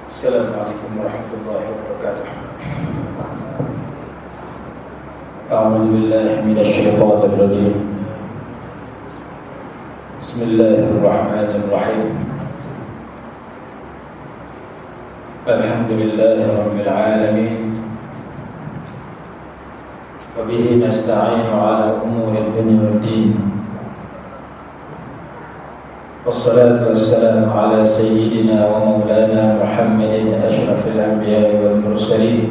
السلام عليكم ورحمة الله وبركاته. أعوذ بالله من الشيطان الرجيم. بسم الله الرحمن الرحيم. الحمد لله رب العالمين، وبه نستعين على أمور الدنيا والدين، والصلاة والسلام على سيدنا ومولانا محمد أشرف الأنبياء والمرسلين،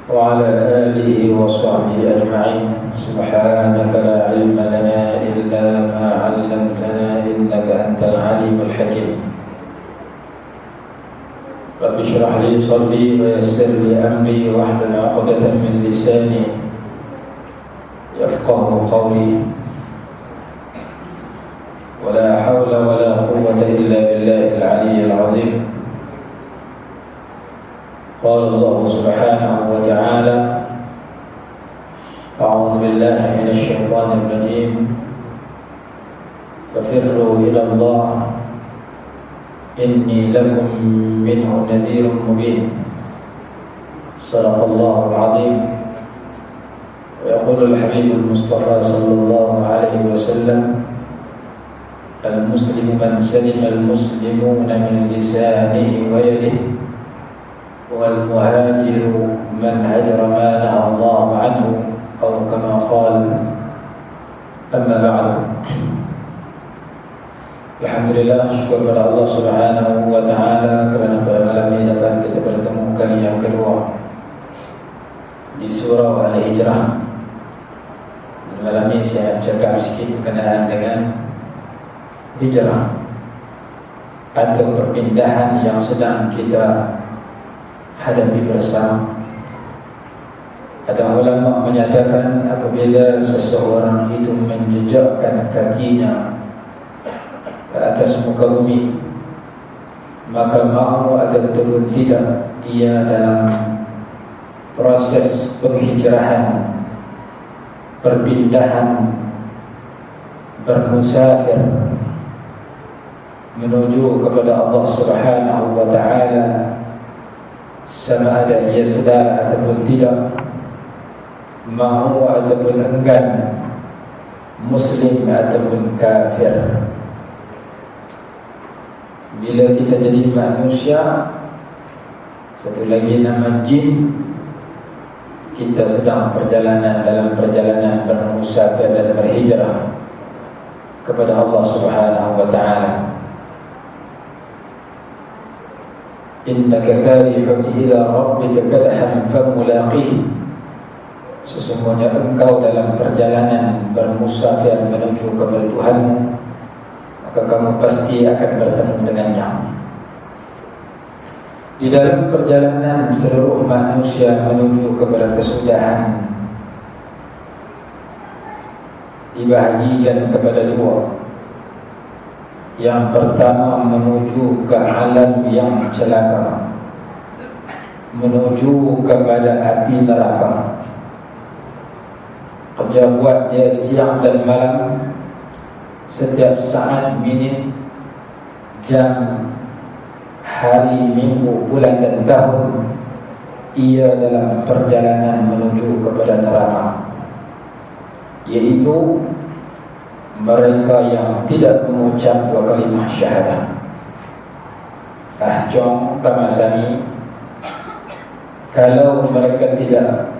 وعلى آله وصحبه أجمعين. سبحانك لا علم لنا إلا ما علمتنا إنك أنت العليم الحكيم. رب اشرح لي صدري ويسر لي أمري واحلل عقدة من لساني يفقه قولي. ولا حول ولا قوة إلا بالله العلي العظيم. قال الله سبحانه وتعالى: أعوذ بالله من الشيطان الرجيم، ففروا إلى الله إني لكم منه نذير مبين. صدق الله العظيم. ويقول الحبيب المصطفى صلى الله عليه وسلم: المسلم من سلم المسلمون من لسانه ويده، والمهاجر من هجر ما نهى الله عنه، أو كما قال. أما بعد، alhamdulillah, syukur kepada Allah Subhanahu wa taala kerana pada malam ini dapat kita bertemu kali yang kedua di surah Al-Hijrah. Malam ini saya cakap sikit berkenaan dengan hijrah atau perpindahan yang sedang kita hadapi bersama. Ada ulama menyatakan apabila seseorang itu menjejakkan kakinya ke atas muka bumi, maka mahu atau tidak dia dalam proses penghijrahan, perpindahan, bermusafir menuju kepada Allah Subhanahu wa taala, sama ada ia sedar ataupun tidak, mahu ataupun enggan, muslim ataupun kafir. Bila kita jadi manusia, satu lagi nama jin, kita sedang dalam perjalanan bermusafir dan berhijrah kepada Allah Subhanahu wa taala. Innaka karihun ila rabbika kadhan famulaqih. Sesungguhnya engkau dalam perjalanan bermusafir menuju kepada Tuhanmu, maka kamu pasti akan bertemu dengannya. Di dalam perjalanan seluruh manusia menuju kepada kesudahan dibahagikan kepada dua. Yang pertama menuju ke alam yang celaka, menuju kepada api neraka. Kerja buat dia siang dan malam, setiap saat, minit, jam, hari, minggu, bulan dan tahun, ia dalam perjalanan menuju kepada neraka, yaitu mereka yang tidak mengucap dua kalimah syahadah. Jom Ramasani, kalau mereka tidak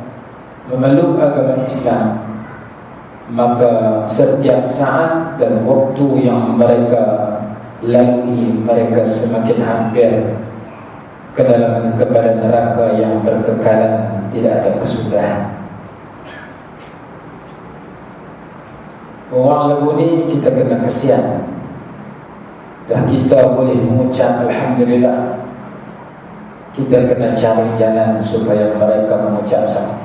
memeluk agama Islam, maka setiap saat dan waktu yang mereka lalui, mereka semakin hampir kepada neraka yang berkekalan, tidak ada kesudahan. Orang lagu ni kita kena kesian, dah kita boleh mengucap Alhamdulillah, kita kena cari jalan supaya mereka mengucap sama.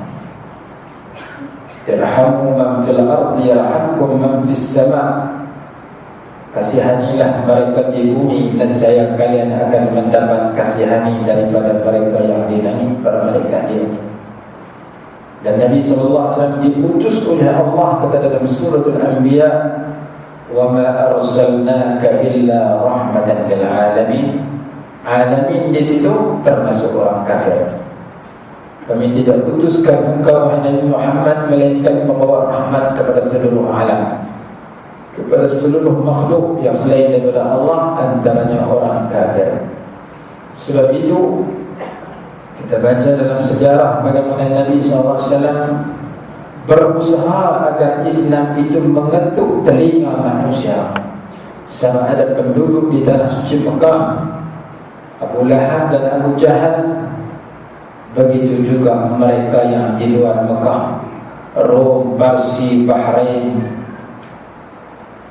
Irhamu man fil ardi yarhamkum man fis sama. Kasihanilah mereka di bumi, nescaya kalian akan mendapat kasihani daripada mereka yang di langit, para malaikat di langit. Dan Nabi SAW diutus oleh Allah, kata dalam surah Al-Anbiya, wa ma arsalnaka illa rahmatan lil alamin. Alamin di situ termasuk orang kafir. Kami tidak utuskan engkau Nabi Muhammad melainkan membawa rahmat kepada seluruh alam, kepada seluruh makhluk yang selain daripada Allah, antaranya orang kafir. Sebab itu kita baca dalam sejarah bagaimana Nabi SAW berusaha agar Islam itu mengetuk telinga manusia. Sama ada penduduk di tanah suci Mekah, Abu Lahab dan Abu Jahal, begitu juga mereka yang di luar Mekah, Rom, Parsi, Bahrain,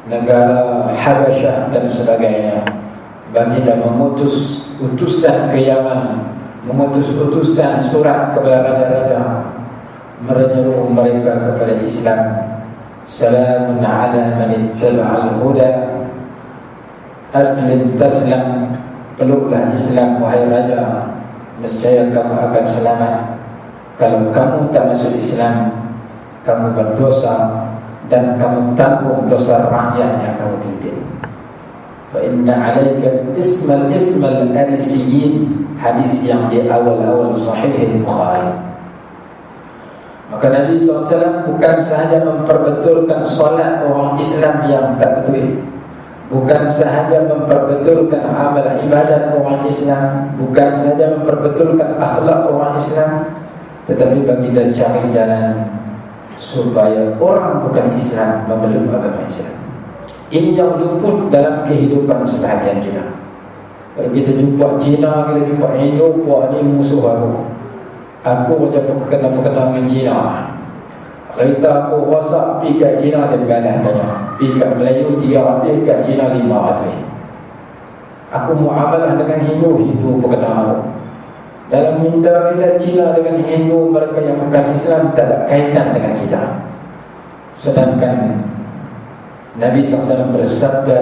negara Habasyah dan sebagainya. Baginda mengutus utusan ke Yaman, mengutus utusan surat kepada raja-raja, menyeru mereka kepada Islam. Salamun ala man ittaba'al huda, aslim taslam. Peluklah Islam wahai raja, nescaya kamu akan selamat. Kalau kamu tak masuk Islam, kamu berdosa dan kamu tanggung dosa rakyat yang kamu pimpin. Fa inna 'alaika ismal arisiyin, hadis yang di awal-awal Sahih Bukhari. Maka Nabi SAW bukan sahaja memperbetulkan solat orang Islam yang tak betul, bukan sahaja memperbetulkan amal ibadat orang Islam, bukan sahaja memperbetulkan akhlak orang Islam, tetapi baginda cari jalan supaya orang bukan Islam memeluk agama Islam. Ini yang luput dalam kehidupan sebahagian kita. Kalau kita jumpa Cina, kita jumpa Hindu, wah ni musuh aku. Aku macam berkenal dengan Cina. Kereta aku rosak, pergi kat Cina dia bergalah banyak. Pergi kat Melayu 300, kat Cina 500. Aku muamalah dengan Hindu, Hindu berkenal aku. Dalam minda kita, Cina dengan Hindu, mereka yang bukan Islam, tak ada kaitan dengan kita. Sedangkan Nabi SAW bersabda,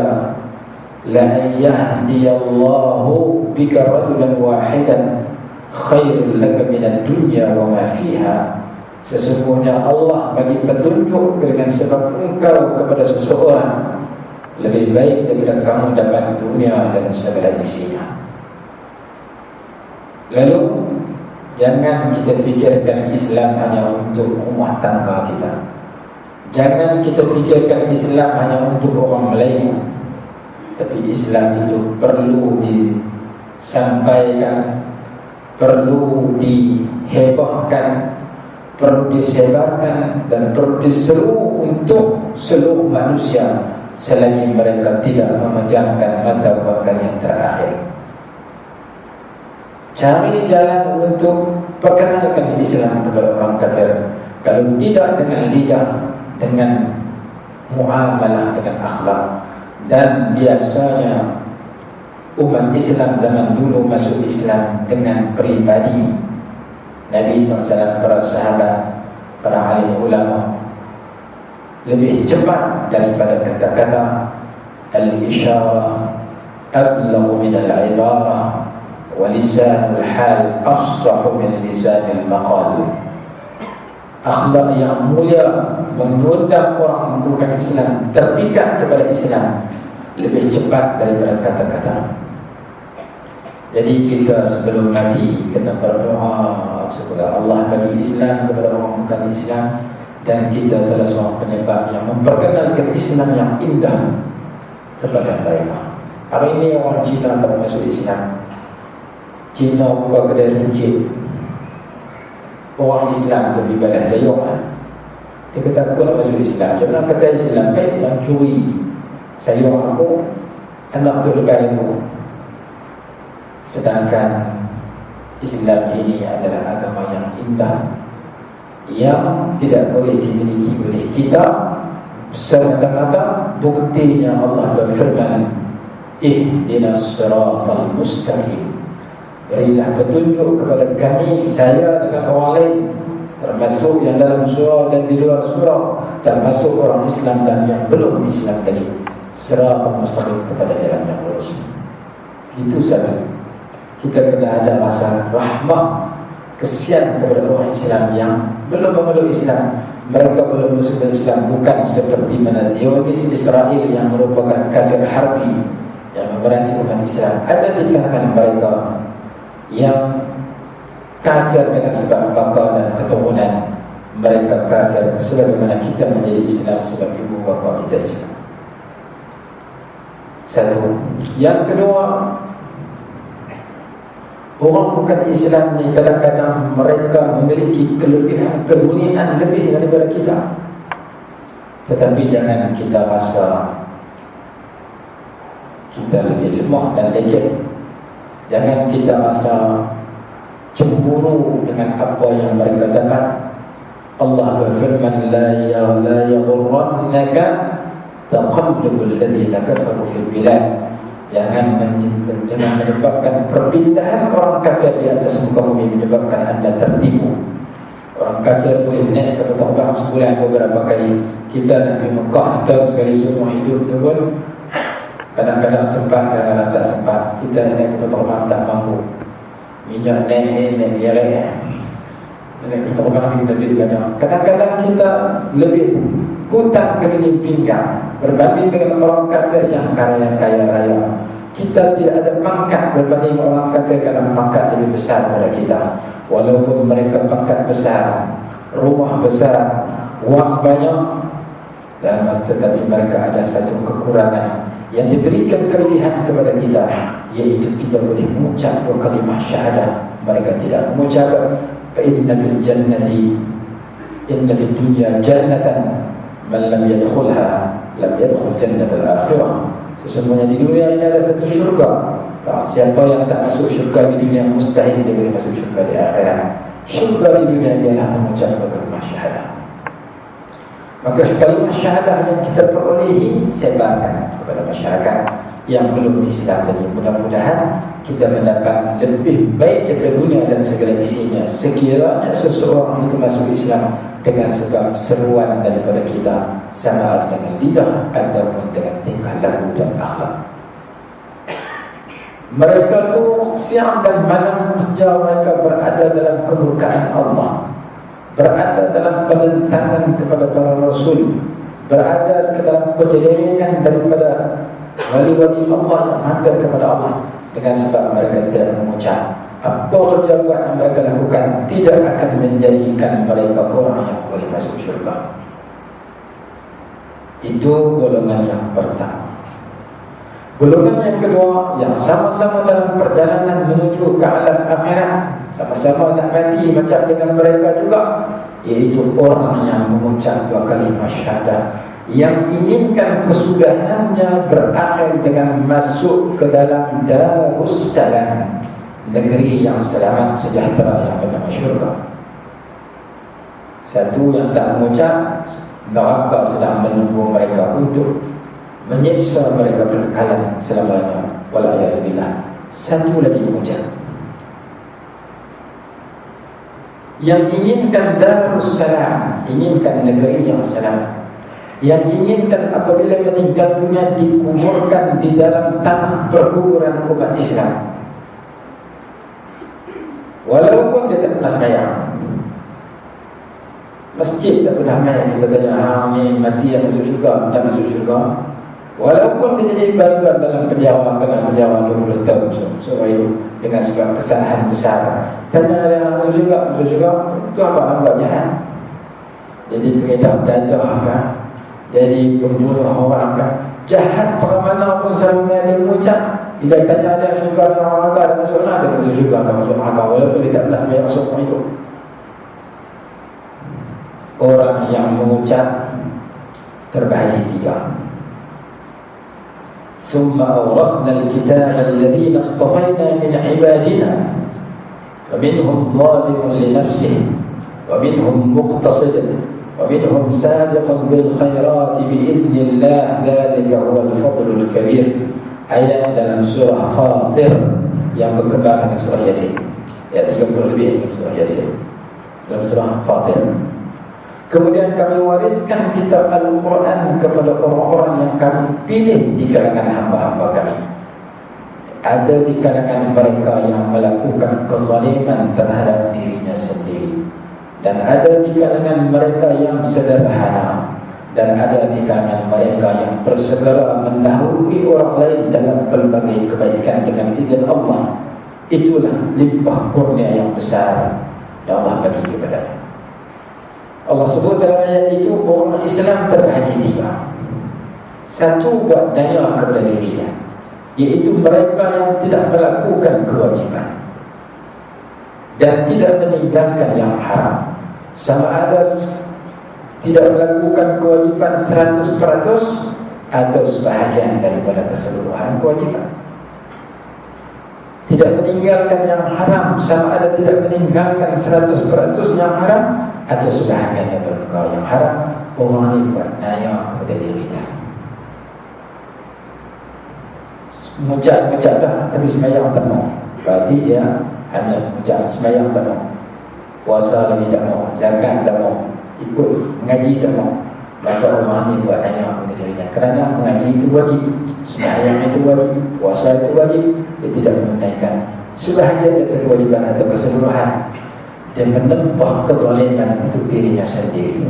la yahdiyallahu bika rajulan wahidan khairul laka minad dunya wa ma fiha. Sesungguhnya Allah bagi petunjuk dengan sebab engkau kepada seseorang lebih baik daripada kamu dapat dunia dan segala isinya. Lalu jangan kita fikirkan Islam hanya untuk rumah tangga kita. Jangan kita fikirkan Islam hanya untuk orang Melayu. Tapi Islam itu perlu disampaikan, perlu dihebahkan, perlu disebarkan, dan perlu diseru untuk seluruh manusia selagi mereka tidak memejamkan mata buat yang terakhir. Cari jalan untuk perkenalkan Islam kepada orang kafir. Kalau tidak dengan lidah, dengan muamalah, dengan akhlak. Dan biasanya umat Islam zaman dulu masuk Islam dengan pribadi. Nabi SAW, para sahabat, para alim ulama lebih cepat daripada kata-kata. Al-isyarah ablaghu min al-ibarah, wa lisanul hal afsahu min lisanil maqal. Akhlak yang mulia mengundang orang bukan Islam terpikat kepada Islam lebih cepat daripada kata-kata. Jadi kita sebelum mati kena berdoa supaya Allah bagi Islam kepada orang bukan Islam, dan kita salah seorang penyebab yang memperkenalkan Islam yang indah kepada mereka. Hari ini orang Cina tak masuk Islam. Cina buka kedai runcit, orang Islam lebih balas sayang. Dia kata aku nak masuk Islam. Dia bilang kata Islam yang curi sayang aku, anak tu lepas aku. Sedangkan Islam ini adalah agama yang indah, yang tidak boleh dimiliki oleh kita semata-mata. Buktinya Allah berfirman, ihdinas siratal mustaqim, berilah petunjuk kepada kami, saya dengan orang lain, termasuk yang dalam surah dan di luar surah, termasuk orang Islam dan yang belum Islam lagi, siratal mustaqim, kepada jalan yang lurus. Itu satu. Kita kena ada rasa rahmah, kesian kepada orang Islam yang belum memeluk Islam. mereka belum masuk dalam Islam, bukan seperti mana Zionis Israel yang merupakan kafir harbi yang memerangi umat Islam. Ada di kalangan mereka yang kafir dengan sebab bakal dan keturunan. Mereka kafir sebagaimana kita menjadi Islam sebab ibu bapa kita Islam. Satu. Yang kedua, orang bukan Islam ni kadang-kadang mereka memiliki kelebihan, keduniaan lebih daripada kita. Tetapi jangan kita rasa kita lebih lemah dan leceh. Jangan kita rasa cemburu dengan apa yang mereka dapat. Allah berfirman, la yaghurrannaka taqallubul ladzina kafaru fil bilad. Jangan menyebabkan perpindahan orang kafir di atas muka bumi menyebabkan anda tertipu. Orang kafir boleh naik ke terbang sebulan beberapa kali. Kita nak pergi Mekah setahun sekali semua hidup tu pun kadang-kadang sempat, kadang-kadang tak sempat. Kita naik ke terbang tak mampu. Minyak naik biarlah. Naik ke terbang kita duit banyak. Kadang-kadang kita lebih hutang keliling pinggang berbanding dengan orang kafir yang kaya raya. Kita tidak ada pangkat berbanding orang kafir kerana pangkat lebih besar daripada kita. Walaupun mereka pangkat besar, rumah besar, wang banyak, dan tetapi mereka ada satu kekurangan yang diberikan kelebihan kepada kita, iaitu kita boleh mengucap dua kalimah syahadah. Mereka tidak mengucap. Inna fil jannati, inna fil dunya jannatan man lam yadkhulha lam yadkhul jannatal akhirah. Sesungguhnya di dunia ini ada satu syurga. Siapa yang tak masuk syurga di dunia, mustahil dia boleh masuk syurga di akhirat. Syurga di dunia ialah mengucap kalimah syahadah. Maka kalimah syahadah yang kita perolehi sebarkan kepada masyarakat yang belum Islam lagi. Mudah-mudahan kita mendapat lebih baik daripada dunia dan segala isinya sekiranya seseorang itu masuk Islam dengan sebab seruan daripada kita, sama dengan lidah ataupun dengan tingkah laku dan akhlak. Mereka tu siang dan malam kerja mereka berada dalam kemurkaan Allah, berada dalam penentangan kepada para rasul, berada dalam penyelewengan daripada wali-wali Allah yang hampir kepada Allah, dengan sebab mereka tidak mengucap. Apa kerja buat yang mereka lakukan tidak akan menjadikan mereka orang yang boleh masuk syurga. Itu golongan yang pertama. Golongan yang kedua, yang sama-sama dalam perjalanan menuju ke alam akhirat, sama-sama nak mati macam dengan mereka juga, iaitu orang yang mengucap dua kalimah syahadah, yang inginkan kesudahannya berakhir dengan masuk ke dalam Darussalam, negeri yang selamat sejahtera yang bernama syurga. Satu yang tak mengucap, neraka sedang menunggu mereka untuk menyiksa mereka berkekalan selamanya. Wala'iyahzubillah. Satu lagi mengucap, yang inginkan Darussalam, inginkan negeri yang selamat, yang inginkan apabila meninggal dunia dikuburkan di dalam tanah perkuburan umat Islam, walaupun dia tak pernah sembahyang. Masjid tak pernah main. Kita tanya, ni mati yang masuk syurga, tak masuk syurga. Walaupun dia jadi baru dalam penjara, kena penjara 20 tahun seumur dengan sebab kesalahan besar. Tanya dia masuk syurga, itu apa hamba jahat? Jadi pengedar dadah kan, jadi pembunuh orang kan, jahat pada mana pun selalu dia mengucap. Bila tanya dia syurga dan neraka, dia masuk neraka, dia masuk syurga atau masuk neraka, walaupun dia tak pernah sembahyang seumur hidup. Orang yang mengucap terbahagi tiga. ثم أورثنا الكتاب الذين اصطفينا من عبادنا فمنهم ظالم لنفسه ومنهم مقتصد ومنهم سابق بالخيرات بإذن الله ذلك هو الفضل الكبير. Ayat dalam surah Fatir yang berkembang dengan surah Yasin, ayat 30 lebih dalam surah Yasin, dalam surah Fatir. Kemudian kami wariskan kitab Al-Quran kepada orang-orang yang kami pilih di kalangan hamba-hamba kami. Ada di kalangan mereka yang melakukan kezaliman terhadap dirinya sendiri, Dan ada di kalangan mereka yang sederhana, dan ada di kalangan mereka yang bersegera mendahului orang lain dalam pelbagai kebaikan dengan izin Allah. Itulah limpah kurnia yang besar yang Allah bagi kepada Allah. Sebut dalam ayat itu orang Islam terbahagi tiga. Satu, buat daya kepada dirinya, iaitu mereka yang tidak melakukan kewajiban dan tidak meninggalkan yang haram. Sama ada tidak melakukan kewajiban 100% atau sebahagian daripada keseluruhan kewajiban. Tidak meninggalkan yang haram, sama ada tidak meninggalkan 100% yang haram atau sebahagian daripada perkara yang haram. Orang ini buat daya kepada dirinya. Mujak dah, tapi semayang tak mau. Berarti dia hanya mujak, semayang tak mau, puasa lagi tak mau, zakat tak mau, ikut mengaji tak mau. Maka orang ini buat daya kepada dirinya. Kerana mengaji itu wajib, semayang itu wajib, puasa itu wajib. Dia tidak menunaikan sebahagian daripada kewajiban atau keseluruhan. Dia menempah kezaliman untuk dirinya sendiri.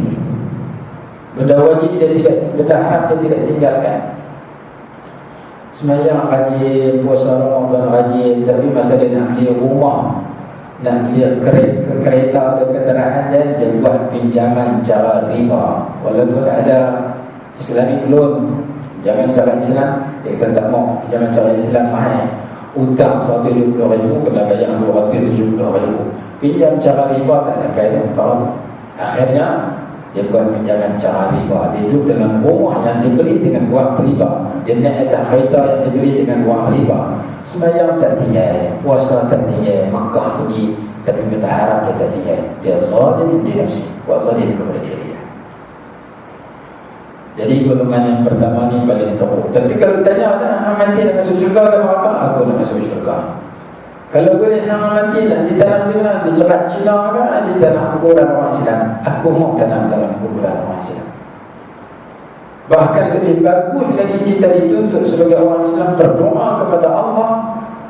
Benda wajib dia tidak, benda haram dia tidak tinggalkan. Semayang rajin, puasa Ramadan rajin, tapi masa dia nak beli rumah, nak beli kereta dan kenderaan, dia buat pinjaman cara riba. Walaupun ada Islamic loan, pinjaman cara Islam, dia kata tak mau. Pinjaman cara Islam mahal, utang 120,000 kena bayar 270,000. Pinjam cara riba tak sampai 4. Akhirnya dia buat pinjaman cara riba. Dia duduk dalam rumah yang dibeli dengan wang riba. Dia naik atas kereta yang dibeli dengan wang riba. Semayang tak tinggal, puasa tak tinggal, Makkah pergi, tapi benda haram dia tak tinggal. Dia zalim di nafsi, buat zalim kepada diri dia. Jadi golongan yang pertama ni paling teruk. Tapi kalau tanya, mati nak masuk syurga ke neraka? Aku nak masuk syurga. Kalau boleh hang mati nak ditanam di mana? Di cerat Cina ke? Di tanam kuburan orang Islam? Aku mau tanam dalam kuburan orang Islam. Bahkan lebih bagus lagi kita dituntut sebagai orang Islam berdoa kepada Allah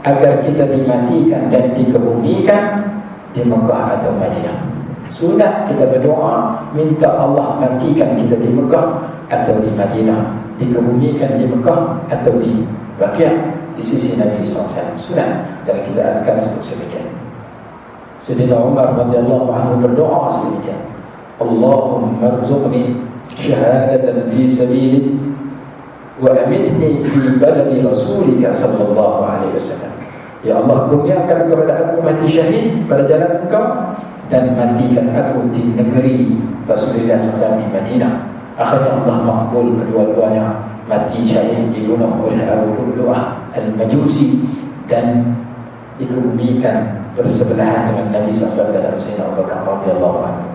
agar kita dimatikan dan dikebumikan di Mekah atau Madinah. Sunat kita berdoa minta Allah matikan kita di Mekah atau di Madinah, dikebumikan di Mekah atau di Baqi' di sisi Nabi SAW. Sunat dalam kita azkar sebut sedemikian. Sayyidina Umar radhiyallahu anhu berdoa sedemikian. Allahumma rzuqni syahadatan fi sabilik wa amitni fi baladi rasulika sallallahu alaihi wasallam. Ya Allah, kurniakan kepada aku mati syahid pada jalan Engkau dan matikan aku di negeri Rasulullah SAW di Madinah. Akhirnya Allah makbul kedua-duanya, mati syahid dibunuh oleh Abu Lu'lu'ah Al-Majusi dan dikebumikan bersebelahan dengan Nabi SAW dan Rasulullah Abu Bakar radhiyallahu anhu.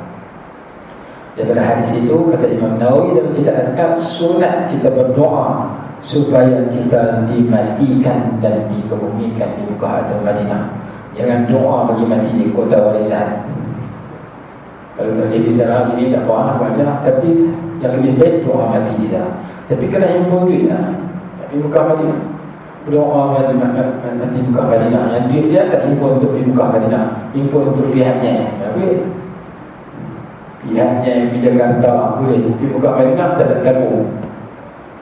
Daripada hadis itu kata Imam Nawawi dalam kitab Azkar, sunat kita berdoa supaya kita dimatikan dan dikebumikan di Mekah atau Madinah. Jangan doa bagi mati di kota warisan. Kalau tak di sana sini tak apa nak baca, tapi yang lebih baik doa mati di sana. Tapi kena himpun duit lah. Tapi Mekah Madinah, berdoa mati Mekah Madinah. Yang duit dia tak himpun untuk pergi Mekah Madinah, himpun untuk pihaknya. Tapi pihaknya yang pergi Jakarta boleh, pergi Mekah Madinah tak ada gabung.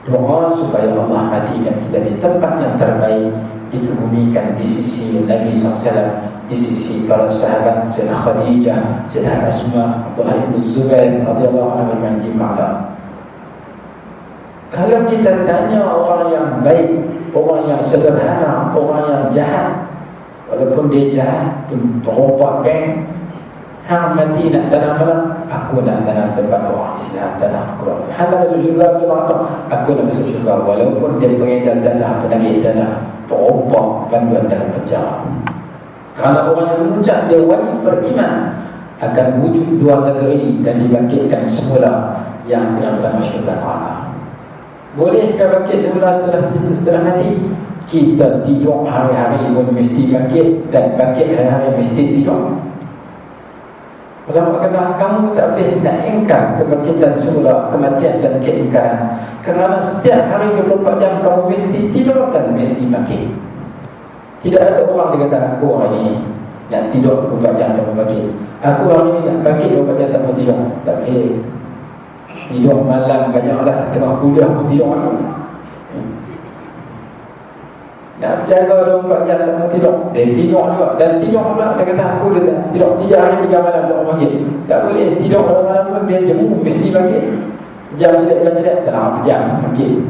Doa supaya Allah matikan kita di tempat yang terbaik, dikebumikan di sisi Nabi SAW, di sisi para sahabat Sayyidah Khadijah, Sayyidah Asma, Abdullah bin Zubair radhiyallahu anhu dan jemaah. Kalau kita tanya orang yang baik, orang yang sederhana, orang yang jahat, walaupun dia jahat pun terobak bank, hang mati nak tanam mana? Aku nak tanam tempat orang Islam, tanam Quran. Hang nak masuk syurga sebab aku nak masuk syurga, walaupun dia pengedar dadah, penagih dadah, terobak banduan dalam penjara. Kalau orang yang memuncak, dia wajib beriman akan wujud dua negeri dan dibangkitkan semula yang kena dalam syurga neraka. Bolehkah bangkit semula setelah mati? Kita tidur hari-hari pun mesti bangkit, dan bangkit hari-hari mesti tidur. Ulama kata kamu tak boleh nak ingkar kebangkitan semula, kematian dan keingkaran, kerana setiap hari 24 jam kamu mesti tidur dan mesti bangkit. Tidak ada orang dia kata aku hari ini nak tidur 24 jam dan bangkit. Aku hari ni nak bangkit 24 jam tak mau tidur. Tak boleh. Tidur malam banyaklah, tengah kuliah pun tidur malam. Nak berjaga 24 jam tak mau tidur. Dia tidur juga. Dan tidur pula, dia kata aku dia tak tidur 3 hari 3 malam tak mau bangkit. Tak boleh. Tidur malam pun dia jemu mesti bangkit. Jam jelek-jelek tak nak jam bangkit.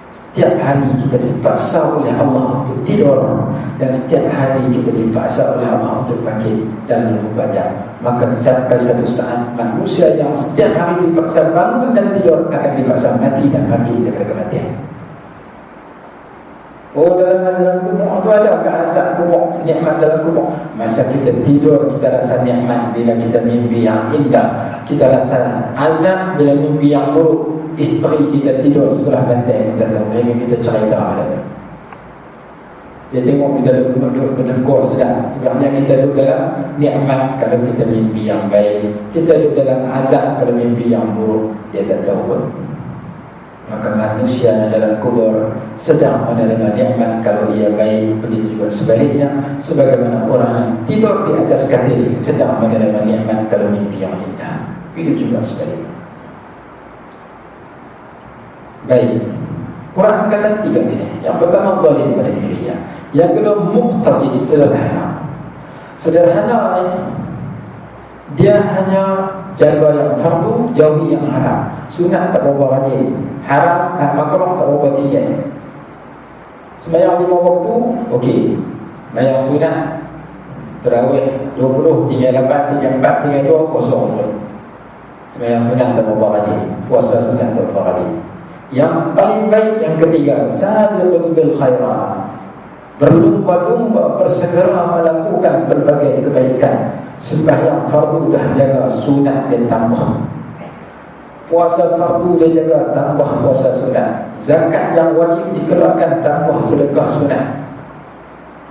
Setiap hari kita dipaksa oleh Allah untuk tidur, dan setiap hari kita dipaksa oleh Allah untuk bangkit dalam 24 jam. Maka sampai satu saat manusia yang setiap hari dipaksa bangun dan tidur akan dipaksa mati dan bangkit daripada kematian. Oh, dalam kubur itu ada ke azab kubur, nikmat dalam kubur. Masa kita tidur kita rasa nikmat bila kita mimpi yang indah. Kita rasa azab bila mimpi yang buruk. Isteri kita tidur sebelah bantai kita tahu, mereka kita cerita ada. Dia tengok kita duduk berdengkur sedang. Sebenarnya kita duduk dalam nikmat kalau kita mimpi yang baik. Kita duduk dalam azab kalau mimpi yang buruk. Dia tak tahu pun. Maka manusia dalam kubur sedang menerima nikmat kalau ia baik. Begitu juga sebaliknya, sebagaimana orang yang tidur di atas katil sedang menerima nikmat kalau mimpi yang indah. Begitu juga sebaliknya. Baik, Quran kata 3 sini. Yang pertama zalim pada dirinya. Yang kedua muqtasid, sederhana. Sederhana ni dia hanya jaga yang fardu, jauhi yang haram. Sunat tak berapa rajin, haram makruh tak berapa tinggi. Sembahyang 5 waktu, okey. Sembahyang sunat tarawih 20, tinggal 8, tinggal 4, tinggal 2, kosong. Sembahyang sunat tak berapa rajin, puasa sunat tak berapa rajin. Yang paling baik yang ketiga, sabiqun bil khairat, berlumba-lumba bersegera melakukan berbagai kebaikan. Sembahyang fardu dah jaga, sunat dia tambah. Puasa fardu dia jaga, tambah puasa sunat. Zakat yang wajib dikeluarkan, tambah sedekah sunat.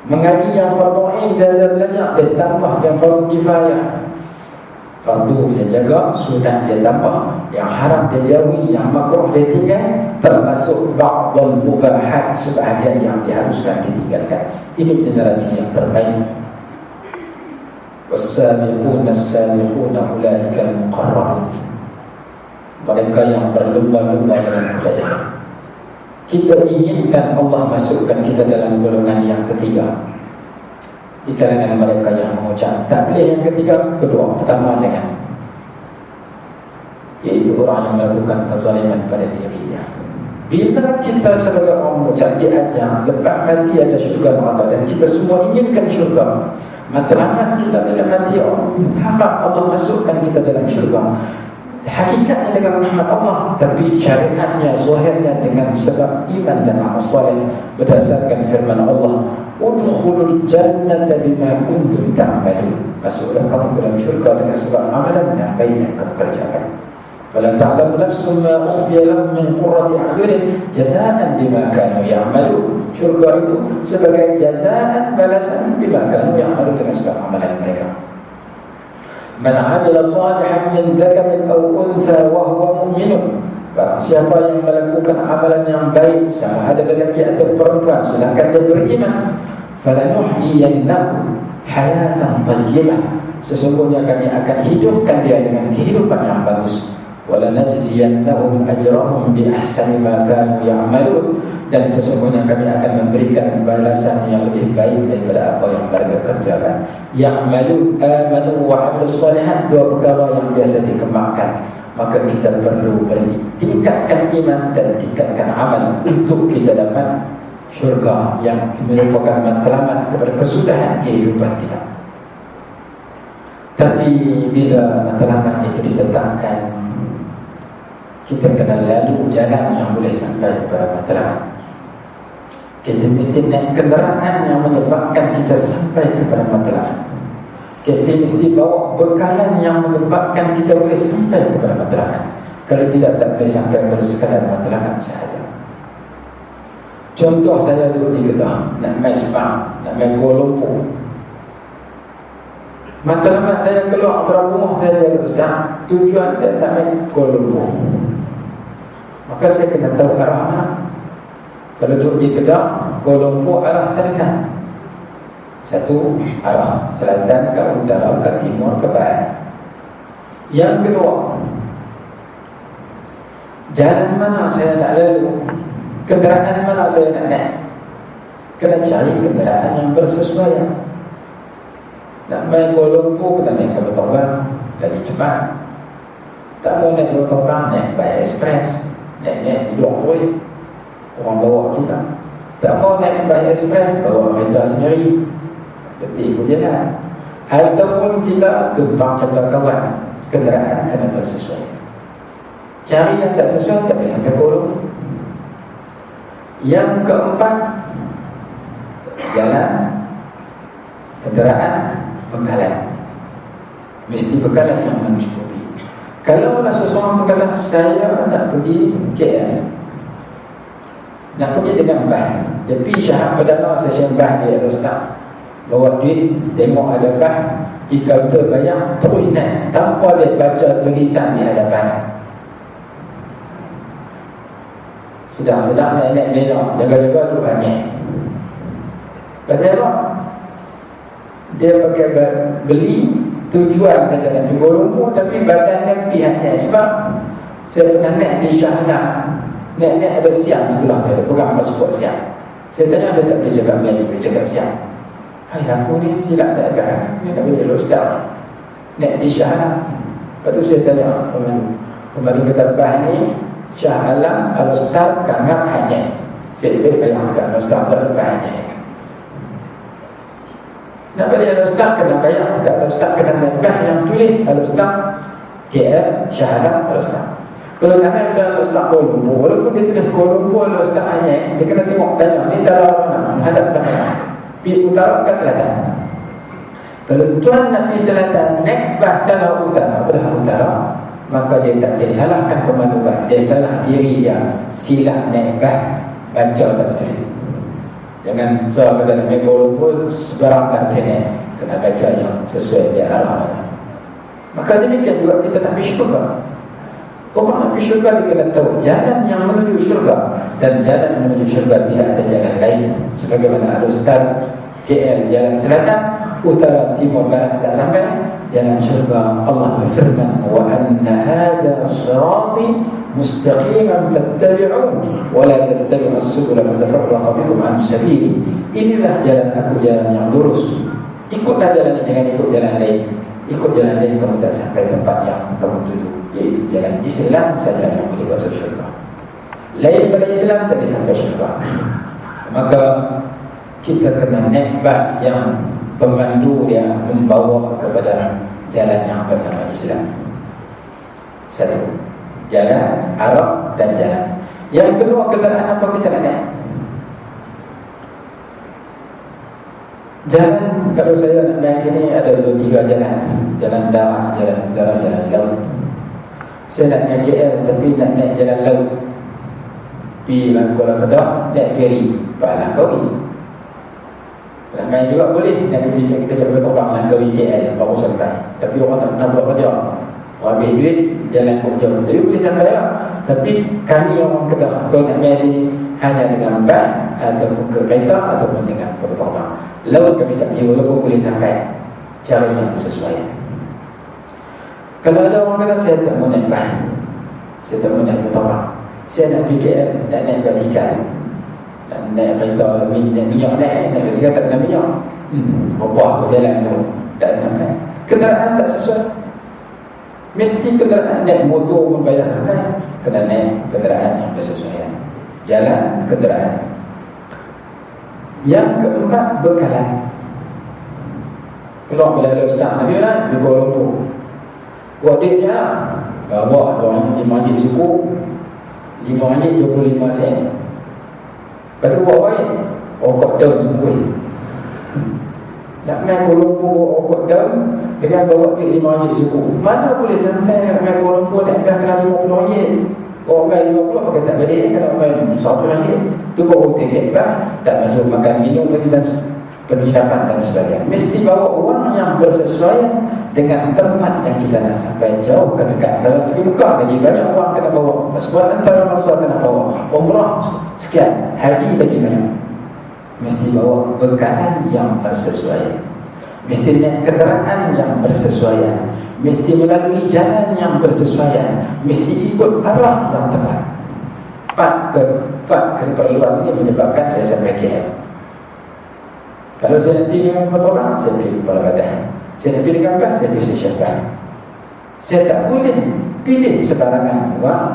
Mengaji yang fardu ain dia banyak, dia tambah yang fardu kifayah. Fardu dia jaga, sunat dia tambah, yang haram dia jauhi, yang makruh dia tinggal, termasuk ba'dul mubahat, sebahagian yang diharuskan ditinggalkan. Ini generasi yang terbaik. Was-sabiquna as-sabiquna ulaika al-muqarrabun. Mereka yang berlumba-lumba dalam kebaikan. Kita inginkan Allah masukkan kita dalam golongan yang ketiga, di kalangan mereka yang mengucap tak boleh yang ketiga, kedua, pertama jangan, iaitu orang yang melakukan kezaliman pada dirinya. Bila kita sebagai orang mengucap diajar lepas mati ada syurga neraka, dan kita semua inginkan syurga, matlamat kita bila mati harap Allah masukkan kita dalam syurga. Hakikatnya dengan rahmat Allah, tapi syariatnya, zahirnya dengan sebab iman dan amal saleh berdasarkan firman Allah, udkhulul jannata bima kuntum ta'malun. Masuklah kamu ke dalam syurga dengan sebab amalan yang baik yang kamu kerjakan. Fala ta'lamu nafsun ma ukhfiya lahum min qurrati a'yunin jazaa'an bima kanu ya'malun. Syurga itu sebagai jazaan, balasan bima kanu ya'malun, dengan sebab amalan mereka. Man 'amila salihan min dzakarin aw untha wa huwa mu'minun. Siapa yang melakukan amalan yang baik, sama ada lelaki atau perempuan, sedangkan dia beriman, falanuhyiyannahu hayatan thayyibah, sesungguhnya kami akan hidupkan dia dengan kehidupan yang bagus. Walanajziyannahum ajrahum bi ahsani ma kanu ya'malun, dan sesungguhnya kami akan memberikan balasan yang lebih baik daripada apa yang mereka kerjakan. Ya'malun, amanu wa 'amilus shalihat, dua perkara yang biasa dikembangkan. Maka kita perlu tingkatkan iman dan tingkatkan amal untuk kita dapat syurga yang merupakan matlamat kepada kesudahan kehidupan kita. Tapi bila matlamat itu ditetapkan, kita kena lalu jalan yang boleh sampai kepada matlamat. Kita mesti naik kenderaan yang menyebabkan kita sampai kepada matlamat. Kita mesti bawa bekalan yang menyebabkan kita boleh sampai kepada matlamat. Kalau tidak, tak boleh sampai kepada sekadar matlamat sahaja. Contoh, saya duduk di Kedah, nak main Sepang, nak main Kuala Lumpur. Matlamat saya keluar dari rumah saya duduk sedang, tujuan dia nak main Kuala Lumpur. Maka saya kena tahu arah mana. Kalau duduk di Kedah, Kuala Lumpur arah selatan. Satu arah, selatan ke utara ke timur ke barat. Yang kedua, jalan mana saya nak lalu, kenderaan mana saya nak naik. Kena cari kenderaan yang bersesuaian. Nak main Kuala Lumpur kena naik kapal terbang lagi cepat. Tak mau naik kapal terbang, naik by express, naik tidur terus, orang bawa kita. Tak mau naik by express, bawa kereta sendiri, letih ikut jalan. Ataupun kita tumpang kata kawan, kenderaan kena bersesuaian. Cari yang tak sesuai, tak boleh sampai Kuala Lumpur. Yang keempat, jalan, kenderaan, bekalan. Mesti bekalan yang mencukupi. Kalau lah seseorang tu kata, saya nak pergi KL, nak pergi dengan bah, tapi syahadat perdana saya bah dia Ustaz, bawa duit, tengok ada bah, di kaunter bayar, terus naik tanpa dia baca tulisan di hadapan. Sedang-sedang naik lelak, jaga-jaga tu banyak. Pasal apa? Dia pakai beli tujuan saja nak pergi Kuala Lumpur, tapi badannya pihaknya. Sebab saya pernah naik di Shahana, naik ada siang sebelah saya, pegang pasport siang. Saya tanya dia tak boleh cakap Melayu, boleh cakap siang. Hai, aku ni silap tak agak, ni nak boleh elok Ustaz. Naik di Shahana. Lepas tu saya tanya pemandu kata, bah ni Shah Alam Al-Ustaz Kangap hanya. Saya bayang kat Al-Ustaz Kangap hanya. Nak balik Al-Ustaz kena bayang kat Al-Ustaz kena naikah yang tulis Al-Ustaz KL Shah Alam Al-Ustaz. Kalau nak naik dah Al-Ustaz Kuala Lumpur, walaupun dia tulis Kuala Lumpur Al-Ustaz hanya, dia kena tengok tanya ni dalam mana, hadap mana, pergi utara ke selatan. Kalau tuan nak pergi selatan, naik bah dalam utara, belah utara, maka dia tak boleh salahkan pemandu bah, dia salah diri dia, silap naik bah, baca tak betul. Jangan soal kata nak naik Kuala Lumpur sebarang bah dia naik, kena baca yang sesuai dia arah. Maka demikian juga kita nak pergi syurga. Orang nak pergi syurga dia kena tahu jalan yang menuju syurga, dan jalan menuju syurga tidak ada jalan lain. Sebagaimana Al-Ustaz KL jalan selatan, utara, timur, barat tak sampai. Jalan syurga Allah berfirman, wa anna hadha sirati mustaqiman fattabi'un wa la tattabi'us subula fatafarraqa bikum an sabili. Inilah jalan aku, jalan yang lurus. Ikutlah jalan ini, jangan ikut jalan lain. Ikut jalan lain kamu tak sampai tempat yang kamu tuju, yaitu jalan Islam saja yang boleh masuk syurga. Lain pada Islam tak boleh sampai syurga. Maka kita kena naik bas yang pemandu dia membawa kepada jalan yang bernama Islam. Satu, jalan, arah dan jalan. Yang kedua, kenderaan apa kita nak naik? Jalan, kalau saya nak naik sini ada 2-3 jalan. Jalan darat, jalan udara, jalan laut. Saya nak naik KL tapi nak naik jalan laut, pergi Kuala Kedah, naik feri Langkawi. Nak main juga boleh, nak pergi kita jaga terbang Langkawi KL baru sampai. Tapi orang tak pernah buat kerja, habis duit, jalan pun jauh. Tapi boleh sampai lah. Tapi kami orang Kedah, kalau nak main sini hanya dengan ban ataupun ke kereta ataupun dengan kapal terbang. Laut kami tak pergi, walaupun boleh sampai, caranya sesuai. Kalau ada orang kata saya tak mau naik ban, saya tak mau naik kapal terbang, saya nak pergi KL, nak naik basikal, nak naik kereta, naik minyak, naik basikal tak kena minyak, berbuah ke jalan tu tak sampai. Kenderaan tak sesuai, mesti kenderaan naik motor pun payah sampai, kena naik kenderaan yang bersesuaian. Jalan, kenderaan. Yang keempat, bekalan. Keluar bila ada Ustaz Nabi lah, di Kuala Lumpur, buat duitnya lah, bawa orang 5 ringgit suku, 5 ringgit 25 sen. Lepas tu buat baik, okot daun semua. Nak main Kuala Lumpur bawa okot daun dengan bawa duit 5 ringgit suku, mana boleh sampai nak main Kuala Lumpur nak kena 50 ringgit. Orang main 50 pakai tak balik, kalau main 100 ringgit tu baru tiket bah, tak masuk makan minum lagi dan penginapan dan sebagainya. Mesti bawa orang yang bersesuaian dengan tempat yang kita nak sampai, jauh ke dekat. Kalau pergi buka lagi banyak orang kena bawa, sebuah antara masa kena bawa, umrah sekian, haji lagi banyak. mesti bawa bekalan yang bersesuaian, mesti naik kenderaan yang bersesuaian, mesti melalui jalan yang bersesuaian, mesti ikut arah yang tepat. Empat keperluan ini menyebabkan saya sampai KL. Kalau saya nak pergi dengan kota orang, saya pergi Kepala Badan. Saya nak pergi dengan bas, saya pergi stesen bas. Saya tak boleh pilih sebarangan wang,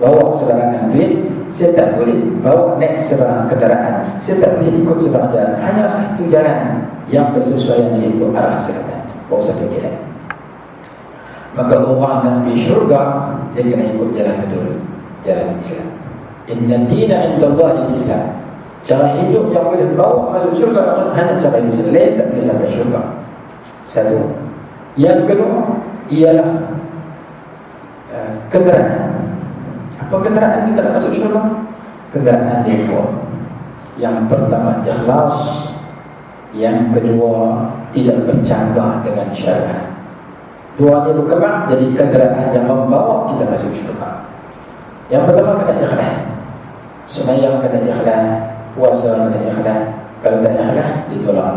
bawa sebarangan duit. Saya tak boleh bawa naik sebarang kenderaan. Saya tak boleh ikut sebarang jalan. Hanya satu jalan yang bersesuaian, iaitu arah selatan. Bawa satu jalan. Maka orang nak pergi syurga, dia kena ikut jalan betul, jalan Islam. Inna dina indallahi Islam. Cara hidup yang boleh bawa masuk syurga hanya cara hidup Islam. Lain tak boleh sampai syurga. Satu. Yang kedua ialah kenderaan. Apa kenderaan kita nak masuk syurga? Kenderaan dua. Yang pertama ikhlas, yang kedua tidak bercanggah dengan syariat. Dua ini berkembang jadi kenderaan yang membawa kita masuk syurga. Yang pertama kena ikhlas. Sembahyang kena ikhlas, puasa kena ikhlas. Kalau tak ikhlas, ditolak.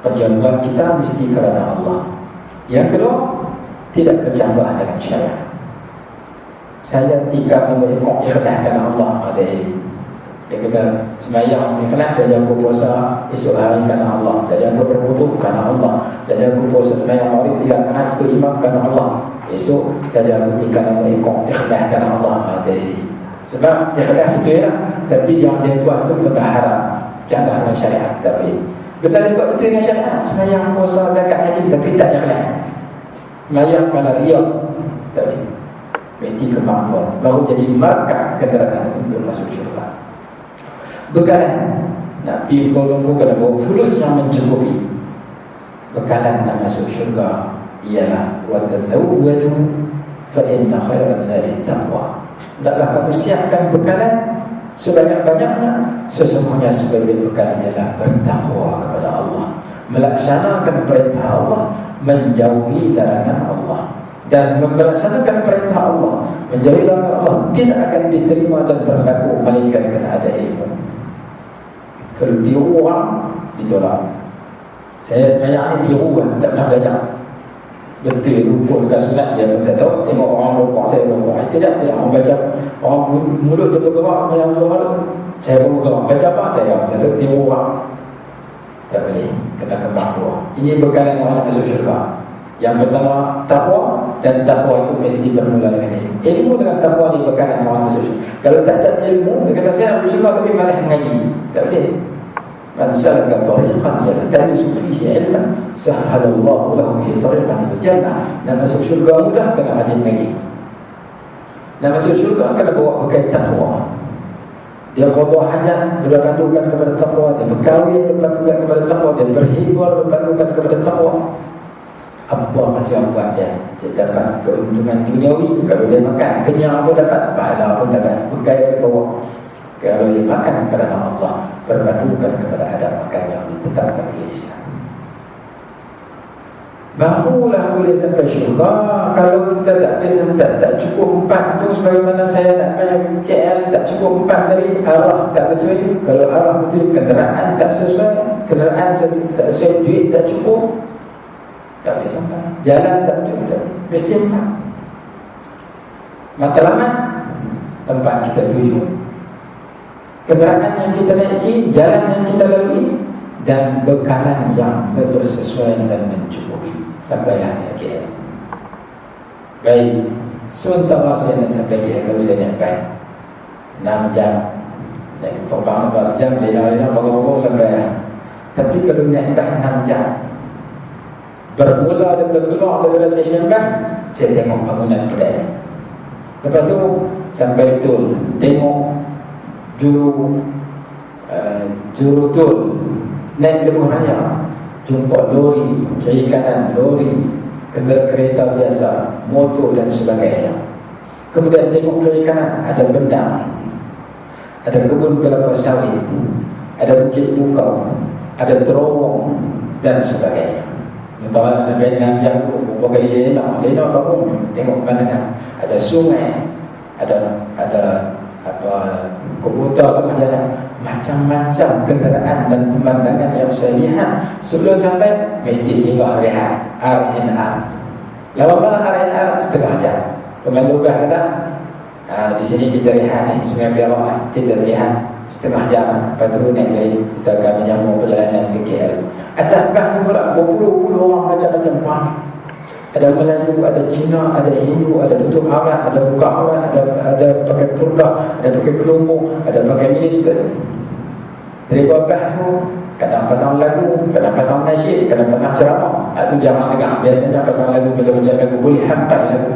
Perjalanan kita mesti kerana Allah. Yang kedua, tidak bercanggah dengan syariat. Saya tikar memberi ikhlas kerana Allah. Dia kata sembahyang ikhlas, saya jaga puasa esok hari kerana Allah, saya jaga berwudu kerana Allah, saya jaga puasa sembahyang maghrib 3 rakaat ikut imam kerana Allah. Esok saya jaga tikar memberi ikhlas kerana Allah. Sebab ikhlas itu ya, tapi yang dia buat tu benda haram, canggah dengan syariat. Tapi benda dia buat betul dengan syariat, sembahyang puasa zakat haji, tapi tak ikhlas. Sembahyang kerana riak, tapi mesti kemampuan, baru jadi markah kenderaan untuk masuk syurga. Bekalan nak pergi Kuala Lumpur kena bawa fulus yang mencukupi. Bekalan nak masuk syurga ialah wa tazawwadu fa inna khairaz zadi taqwa. Hendaklah kamu siapkan bekalan sebanyak-banyaknya, sesungguhnya sebaik bekalan ialah bertakwa kepada Allah, melaksanakan perintah Allah, menjauhi larangan Allah. Dan melaksanakan perintah Allah, menjauhi larangan Allah tidak akan diterima dan berlaku melainkan kena ada ilmu. Kalau tiru orang, ditolak. Saya sebenarnya ni tiru kan, tak pernah belajar. Betul rukun ke sunat saya pun tak tahu. Tengok orang rukun, saya rukun. Tidak, orang baca, orang mulut dia bergerak yang suara, saya pun bergerak. Baca apa? Saya tak tahu, tiru orang. Tak boleh, kena kembang dua. Ini bekalan orang nak masuk syurga. Yang pertama takwa, dan takwa itu mesti bermula dengan ilmu. Ilmu dengan takwa ni bekalan orang masuk syurga. Kalau tak ada ilmu, dia kata saya nak masuk syurga tapi malah mengaji. Tak boleh. Man salaka tariqan yaltamisu fihi ilman sahhalallahu lahu bihi tariqan ila jannah. Nak masuk syurga mudah kena rajin mengaji. Nak masuk syurga kena bawa bekal takwa. Dia qada hajat berpandukan kepada takwa, dia berkahwin berpandukan kepada takwa, dia berhibur berpandukan kepada takwa. Apa macam buat dia dapat keuntungan duniawi. Kalau dia makan kenyang pun dapat, pahala pun dapat, bekal dia bawa. Kalau dia makan kerana Allah, berpandukan kepada adab makan yang ditetapkan oleh Islam, barulah boleh sampai syurga. Kalau kita tak cukup 4 tu, sebagaimana saya nak main KL, tak cukup 4 dari arah tak betul. Kalau arah betul, kenderaan tak sesuai, kenderaan tak sesuai, duit tak cukup, tak boleh sampai. Jalan tak betul, mesti 4. Matlamat tempat kita tuju, kenderaan yang kita naiki, jalan yang kita lalui, dan bekalan yang bersesuaian dan mencukupi. Sampailah saya KL. Baik, sementara saya nak sampai KL, kalau saya nak baik 6 jam, naik terbang 14 jam, lena-lena pokok-pokok sampai. Tapi kalau naik 6 jam, bermula daripada keluar daripada stesen bas, saya tengok bangunan kedai. Lepas tu sampai betul, tengok juru tol, naik lebuh raya, jumpa lori, kiri kanan lori, kereta biasa, motor dan sebagainya. Kemudian tengok kiri kanan, ada bendang, ada kebun kelapa sawit, ada bukit bukau, ada terowong dan sebagainya. Entahlah sampai 6 jam berapa kali lena bangun, tengok pemandangan. Ada sungai, ada apa, Komputer tengah jalan, macam-macam kenderaan dan pemandangan yang saya lihat. Sebelum sampai mesti singgah rehat R&R. Lama malam R&R setengah jam. Pemandu bah kata, di sini kita rehat ni, Sungai Perak, kita rehat setengah jam. Lepas tu naik balik, kita akan menyambung perjalanan ke KL. Atas bah tu pula berpuluh-puluh orang macam-macam orang. Ada Melayu, ada Cina, ada Hindu, ada tutup aurat, ada buka aurat, ada pakai purdah, ada pakai kelompok, ada pakai miniskirt. Dari babah tu kadang pasang lagu, kadang pasang nasyid, kadang pasang ceramah. Itu jangan dengar. Biasanya pasang lagu macam-macam lagu, boleh hampai lagu.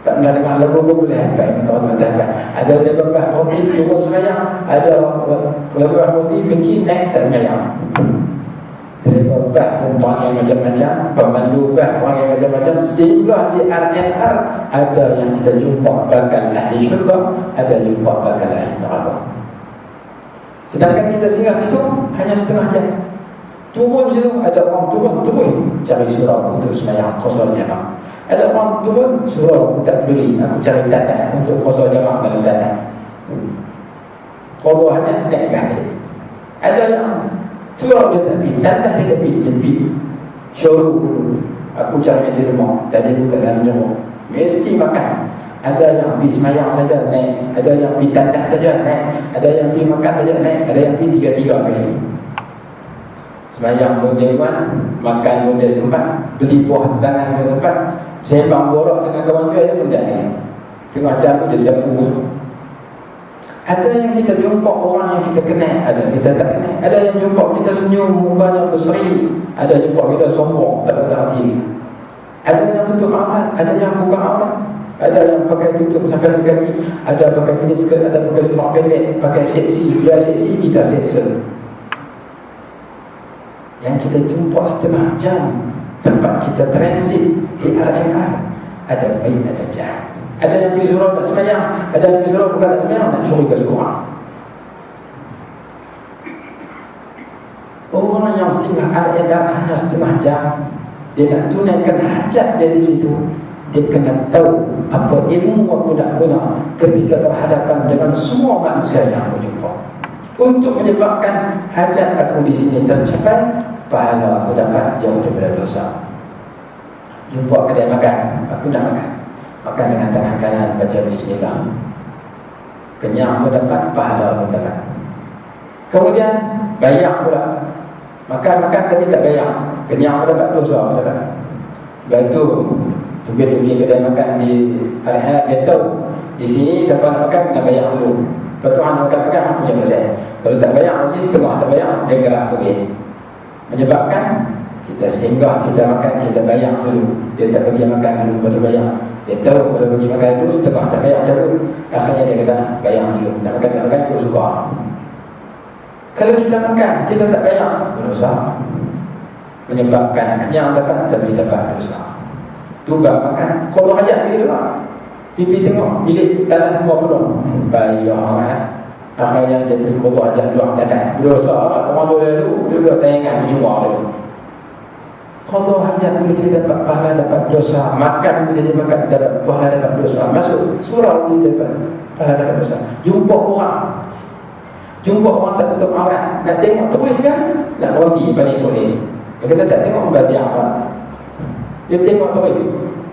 Tak pernah dengar lagu pun boleh hampai. Ada dari babah motif turun semayang, ada babah motif kecil naik tak semayang. Dari bah orang yang macam-macam, pemandu bah orang yang macam-macam, sehingga di R&R ada yang kita jumpa bakal ahli syurga, ada jumpa bakal ahli neraka. Sedangkan kita singgah situ hanya setengah jam. Turun situ ada orang turun cari surau untuk semayang qasar jamaah. Ada orang turun surau tak peduli, aku cari tanah untuk qasar jamaah dalam tanah. Kalau hanya naik balik. Ada yang surau dia tepi, tanah dia tepi showroom dulu. Aku cari nasi lemak, tadi aku tak dalam Johor, mesti makan. Ada yang pergi semayang saja naik, ada yang pergi tandah saja naik, ada yang pergi makan saja naik, ada yang pergi tiga-tiga sekali. Semayang pun dia buat, makan pun dia sempat, beli buah tangan pun sempat, sembang borak dengan kawan dia pun dah naik. Tengah jam tu dia siap urus. Ada yang kita jumpa orang yang kita kenal, ada kita tak kenal. Ada yang jumpa kita senyum, mukanya berseri. Ada yang jumpa kita sombong, tak ada diri. Ada yang tutup aurat, ada yang buka aurat. Ada yang pakai tutup sampai ke kaki, ada pakai miniskirt, ada pakai semak pendek, pakai seksi. Dia seksi, kita seksa. Yang kita jumpa setengah jam tempat kita transit di R&R, ada baik, ada jahat. Ada yang pergi surau tak semayang, ada yang pergi surau bukan tak semayang, nak curi ke seorang. Orang yang singgah R&R hanya setengah jam, dia nak tunaikan hajat dia di situ. Dia kena tahu apa ilmu aku nak guna ketika berhadapan dengan semua manusia yang aku jumpa, untuk menyebabkan hajat aku di sini tercapai, pahala aku dapat jauh daripada dosa. Jumpa kedai makan, aku nak makan dengan tangan kanan, baca bismillah. Kenyang pun dapat, pahala pun dapat. Kemudian bayar pula. Makan tapi tak bayar, kenyang pun dapat, dosa pun dapat. Lepas tu tugi-tugi kedai makan di R&R, dia tahu di sini siapa nak makan nak bayar dulu. Lepas tu nak makan aku punya pasal. Kalau tak bayar lagi, setengah tak bayar, dia gerak pergi. Menyebabkan kita singgah, kita makan, kita bayar dulu. Dia tak pergi makan dulu, lepas tu bayar. Dia tahu kalau pergi makan dulu, setengah tak bayar cabut. Akhirnya dia kata bayar dulu. Nak makan, aku suka. Kalau kita makan, kita tak bayar, dosa. Menyebabkan kenyang dapat, tapi dapat dosa. Tugas makan, kalau hajat pergi dulu, pipi tengok, bilik tanah semua penuh, bayar. Akhirnya dia pergi kalau hajat luar tanah, dosa. Orang dulu dia buat tayangan berjumpa dulu. Kalau hajat boleh dia dapat pahala, dapat dosa. Makan boleh dia makan, dapat pahala, dapat dosa. Masuk surau boleh dapat pahala, dapat dosa. Jumpa orang tak tutup aurat, nak tengok terus kan? Nak berhenti balik boleh. Dia kata tak tengok membaziah apa. Dia tengok terus.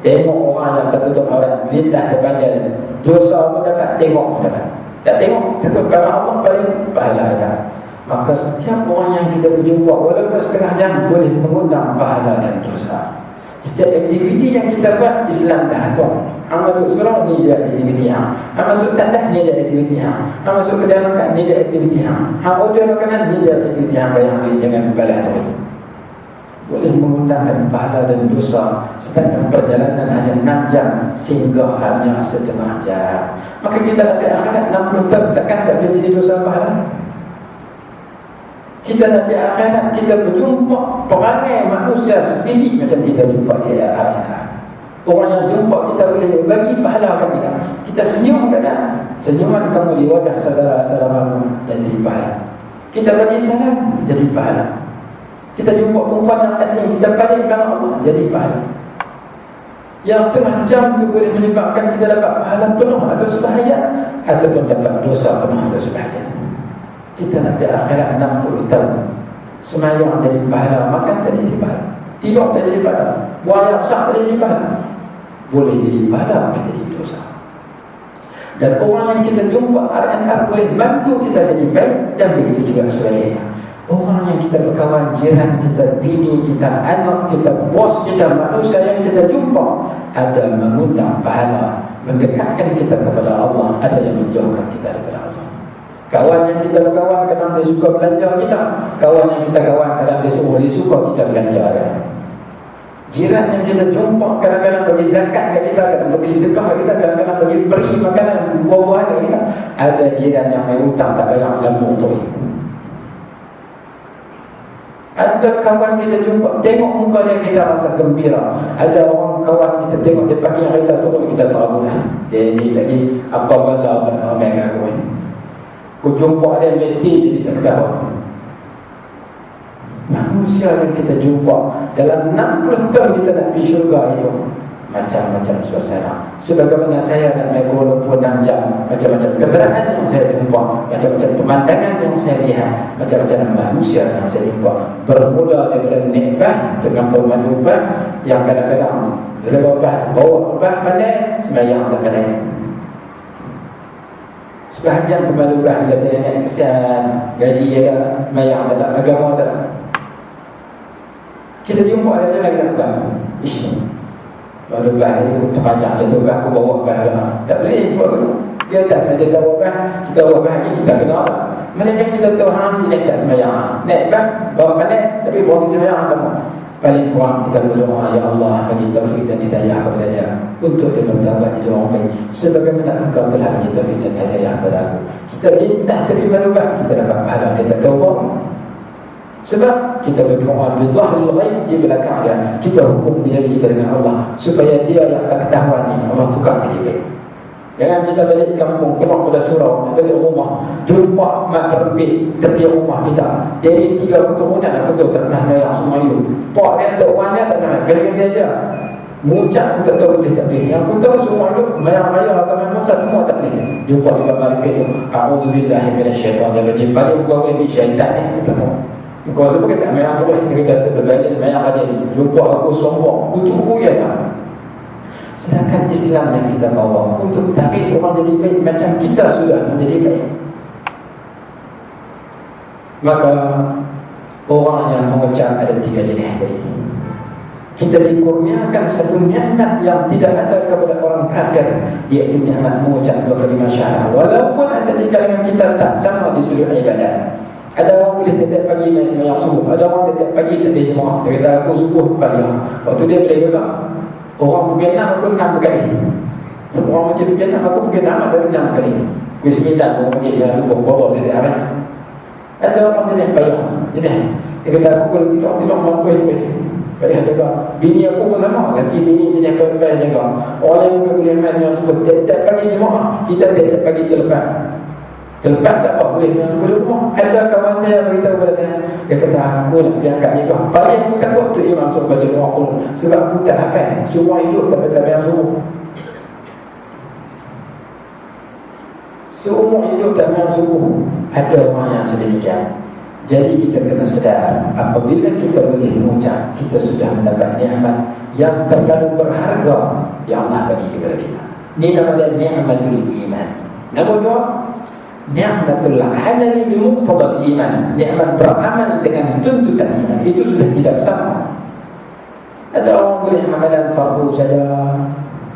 Tengok orang yang tak tutup aurat, lidah depan dia, dosa pun dapat, tengok pun dapat. Tak tengok, tutup kerana Allah paling pahala dapat. Maka setiap orang yang kita berjumpa, walaupun setengah jam, boleh mengundang pahala dan dosa. Setiap aktiviti yang kita buat, Islam dah atur. Masuk surau, ni dia aktiviti yang. Masuk tandah, ni dia aktiviti yang. Masuk kedai makan, ni dia aktiviti yang. Order makanan, ni dia aktiviti yang. Bayang dia jangan balas tu. Boleh mengundangkan pahala dan dosa. Sedangkan perjalanan hanya 6 jam, singgah hanya setengah jam. Maka kita nak pergi akhirat 60 tahun, takkan tak boleh jadi dosa pahala? Kita nak pergi akhirat, kita berjumpa perangai manusia sebiji macam kita jumpa di akhirat. Orang yang jumpa kita boleh bagi pahala kat kita. Kita senyum kadang, senyuman kamu di wajah saudara-saudaramu jadi pahala. Kita bagi salam jadi pahala. Kita jumpa perempuan yang asing, kita palingkan Allah jadi pahala. Yang setengah jam itu boleh menyebabkan kita dapat pahala penuh atau sebahagian, ataupun dapat dosa penuh atau sebahagian. Kita nak pergi akhirat 60 tahun. Semayang jadi pahala, makan tak jadi pahala, tidur tak jadi pahala, buang air besar tak jadi pahala. Boleh jadi pahala, boleh jadi dosa. Dan orang yang kita jumpa RNR boleh bantu kita jadi baik, dan begitu juga sebaliknya. Orang yang kita berkawan, jiran kita, bini kita, anak kita, bos kita, manusia yang kita jumpa, ada mengundang pahala, mendekatkan kita kepada Allah, ada yang menjauhkan kita daripada Allah. Kawan yang kita berkawan kadang dia suka belanja kita, kawan yang kita kawan kadang dia suka kita belanja kan? Jiran yang kita jumpa kadang-kadang bagi zakat kat kita, kadang bagi sedekah kat kita, kadang-kadang bagi beri makanan, buah-buahan kat kita. Ada jiran yang main hutang tak bayar lampu tu. Ada kawan kita jumpa, tengok muka dia kita rasa gembira. Ada orang kawan kita tengok dia pagi yang kita turun, kita serabut. Dia ni lagi apa benda ramai aku ni. Ku jumpa dia mesti jadi tak ketawa. Manusia yang kita jumpa dalam 60 tahun kita nak pergi syurga itu, macam-macam suasana. Sebagaimana saya nak naik Kuala Lumpur 6 jam, macam-macam kenderaan yang saya jumpa, macam-macam pemandangan yang saya lihat, macam-macam manusia yang saya jumpa. Bermula daripada nikmat dengan pemanduan yang kadang-kadang bila bawa pandai, semayang tak pandai. Sebahagian pemanduan bila saya naik kesian, gaji ada, semayang tak ada, agama tak ada. Kita jumpa ada tu lagi tak ada. Lalu bah ni aku terpajak dia tu, aku bawa bah lah. Tak boleh buat tu. Dia tak ada tahu bah, kita bawa bah ni kita kenal. Mana kita tahu hang tidak tak semayang. Naik bah, bawa balik tapi buang semayang tak. Paling kurang kita berdoa, ya Allah bagi taufik dan hidayah kepada dia untuk dia bertambah jadi orang baik sebagaimana engkau telah bagi taufik dan hidayah kepada aku. Kita lintah tapi baru bah kita dapat pahala, dia tak tahu apa. Sebab kita berdoa bizahiril ghaib di belakang dia, kita hukum diri kita dengan Allah supaya dia yang tak ketahuan ni Allah tukar jadi baik. Jangan kita balik kampung, keluar pada surau, nak balik rumah, jumpa mak berempit tepi rumah kita. Dari 3 keturunan aku tu tak pernah mayang semua itu. Pak dia tak orang dia tak pernah, kena dia aja. Muncak aku tak tahu boleh tak boleh. Yang aku tahu semua itu mayang raya atau mayang masa semua tak boleh. Jumpa di bawah berempit tu, a'udzubillahi minasyaitanirrajim. Balik gua ni syaitan ni ketemu. Kau tu pakai tak mayang tu, kita terbalik mayang ada. Jumpa aku sombong, kutu ya dah. Sedangkan Islam yang kita bawa untuk tarik orang jadi baik macam kita sudah menjadi baik. Maka orang yang mengucap ada 3 jenis tadi. Kita dikurniakan satu nikmat yang tidak ada kepada orang kafir, iaitu nikmat mengucap 2 kalimah syahadah. Walaupun ada di kalangan kita tak sama di seluruh ibadat. Ada orang boleh tiap pagi main sembahyang subuh, ada orang tiap pagi tak boleh jemaah. Dia kata aku subuh pagi. Waktu dia boleh juga. Orang pergi 6 aku 6 kali. Orang macam pergi 6 aku pergi 6 ada 6 kali. Pergi 9 aku pergi yang subuh kotor dia tak habis. Ada orang jenis bayar. Jenis. Dia kata aku kalau tidur mampu itu. Bayar juga. Bini aku pun sama. Laki bini jenis bayar juga. Orang yang boleh main yang subuh tiap pagi jemaah. Kita tiap pagi terlepas. Terlepas tak apa boleh yang subuh di rumah. Ada kawan saya beritahu kepada saya, dia kata aku nak pergi angkat nikah. Paling aku takut tu imam suruh baca doa pun, sebab aku tak hafal. Semua hidup tak baca yang subuh. Seumur hidup tak yang subuh. Ada orang yang sedemikian. Jadi kita kena sedar, apabila kita boleh mengucap, kita sudah mendapat nikmat yang terlalu berharga yang Allah bagi kepada kita. Ini namanya ni'matul iman. Nombor 2, ni'matul amali bi muqtadal iman. Nikmat beramal dengan tuntutan iman. Itu sudah tidak sama. Ada orang boleh amalan fardu saja,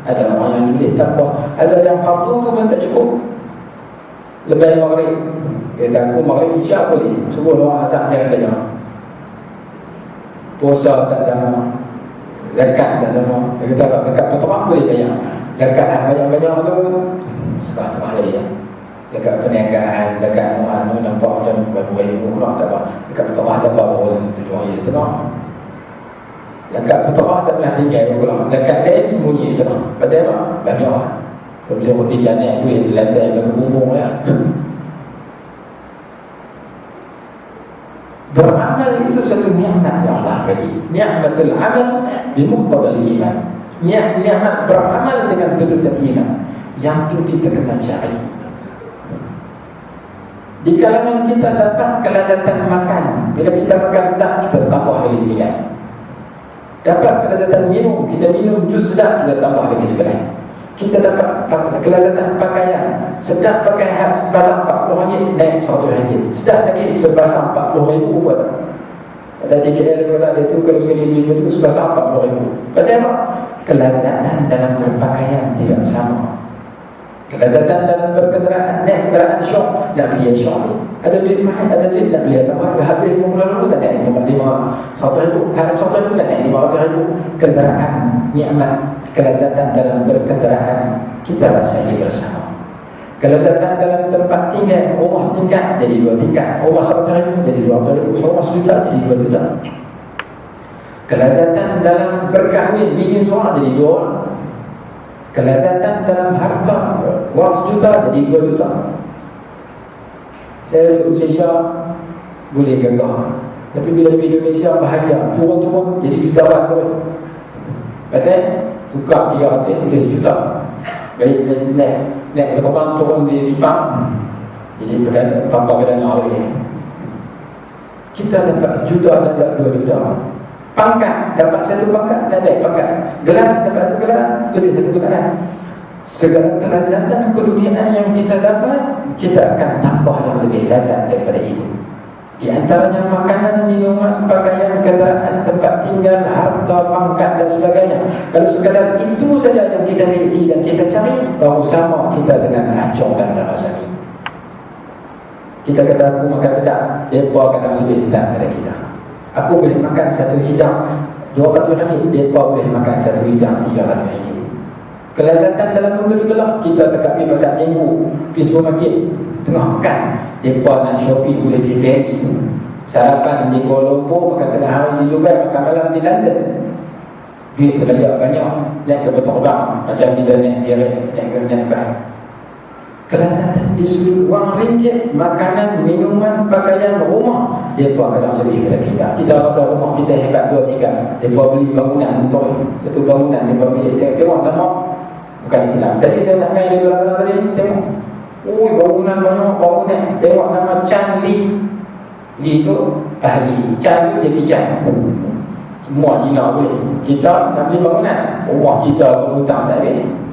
ada orang yang boleh tanpa, ada yang fardu tu pun tak cukup. Lepas maghrib, kata aku maghrib isyak boleh, subuh doa asar jangan tanya. Puasa tak sama, zakat tak sama. Dia kata zakat peternak boleh bayar, zakat banyak-banyak tu setengah-setengah lagi ya. Zakat perniagaan, zakat anu nampak macam batu-batu pula tak apa. Zakat peternak tak apa pun RM7.5. Zakat peternak tak pernah tinggal pula. Zakat lain sembunyi setengah. Pasal apa? Banyak. Bila roti canai duit di lantai bagi bumbung ya. Beramal itu satu nikmat yang Allah bagi. Nikmatul amal bi muqtadal iman. Niat beramal dengan tuntutan iman. Yang itu kita kena cari. Di kalangan kita dapat kelazatan makan. Bila kita makan sedap, kita tambah lagi sekali. Dapat kelazatan minum, kita minum jus sedap, kita tambah lagi sekali. Kita dapat kelazatan pakaian, sedap pakai sebasar 40 ringgit, naik 100 ringgit. Sedap lagi sebasar 40 ribu pun. Ada di KL kata dia tu, kalau sekali beli itu sebasar 40 ribu. Pasal apa? Kelazatan dalam berpakaian tidak sama. Kelazatan dalam berkenderaan, naik kenderaan syok, nak beli syok. Ada duit mahal, ada duit nak beli apa? Habis RM50 nak naik 100 ribu, harga 100 ribu nak naik 500 ribu. Kenderaan, nikmat kelazatan dalam berkenderaan kita rasai bersama. Kelazatan dalam tempat tinggal, rumah setingkat jadi 2 tingkat, rumah 100 ribu jadi 200 ribu, rumah 1 juta jadi 2 juta. Kelazatan dalam berkahwin, bini seorang jadi 2 orang. Kelazatan dalam harta, wang 1 juta jadi 2 juta. Saya di Malaysia boleh gagah, tapi bila di Indonesia bahagia, turun-turun jadi jutawan turun. Pasal tukar 300 boleh 1 juta. Baik naik terbang turun di Sepang jadi papa perdana boleh. Kita dapat 1 juta dan dapat 2 juta. Pangkat, dapat 1 pangkat dan naik pangkat. Gelar, dapat 1 gelar, lebih 1 gelar. Segala kelazatan keduniaan yang kita dapat, kita akan tambah yang lebih lazat daripada itu. Di antaranya makanan, minuman, pakaian, kenderaan, tempat tinggal, harta, pangkat dan sebagainya. Kalau sekadar itu saja yang kita miliki dan kita cari, baru sama kita dengan acung dan rasani. Kita kata aku makan sedap, mereka akan lebih sedap daripada kita. Aku boleh makan 1 hidang 200 ringgit, mereka boleh makan 1 hidang 300 ringgit. Kelazatan dalam membeli belah, kita dekat pergi pasar minggu, pergi supermarket, tengah makan, mereka nak shopping boleh pergi Benz, sarapan di Kuala Lumpur, makan tengah hari di Dubai, makan malam di London. Duit terlajak banyak, naik ke terbang macam kita naik direct, naik bank. Kelazatan di sudut wang ringgit, makanan, minuman, pakaian, rumah, mereka akan lebih daripada kita. Kita rasa rumah kita hebat 2-3, mereka beli bangunan untuk satu bangunan, mereka beli. Tengok nama, bukan Islam. Tadi saya nak main di belakang tadi, tengok. Bangunan banyak, bangunan. Tengok nama Chan Li. Li itu ahli. Chan itu dia pican. Semua Cina boleh. Kita nak beli bangunan, rumah kita berhutang tak boleh.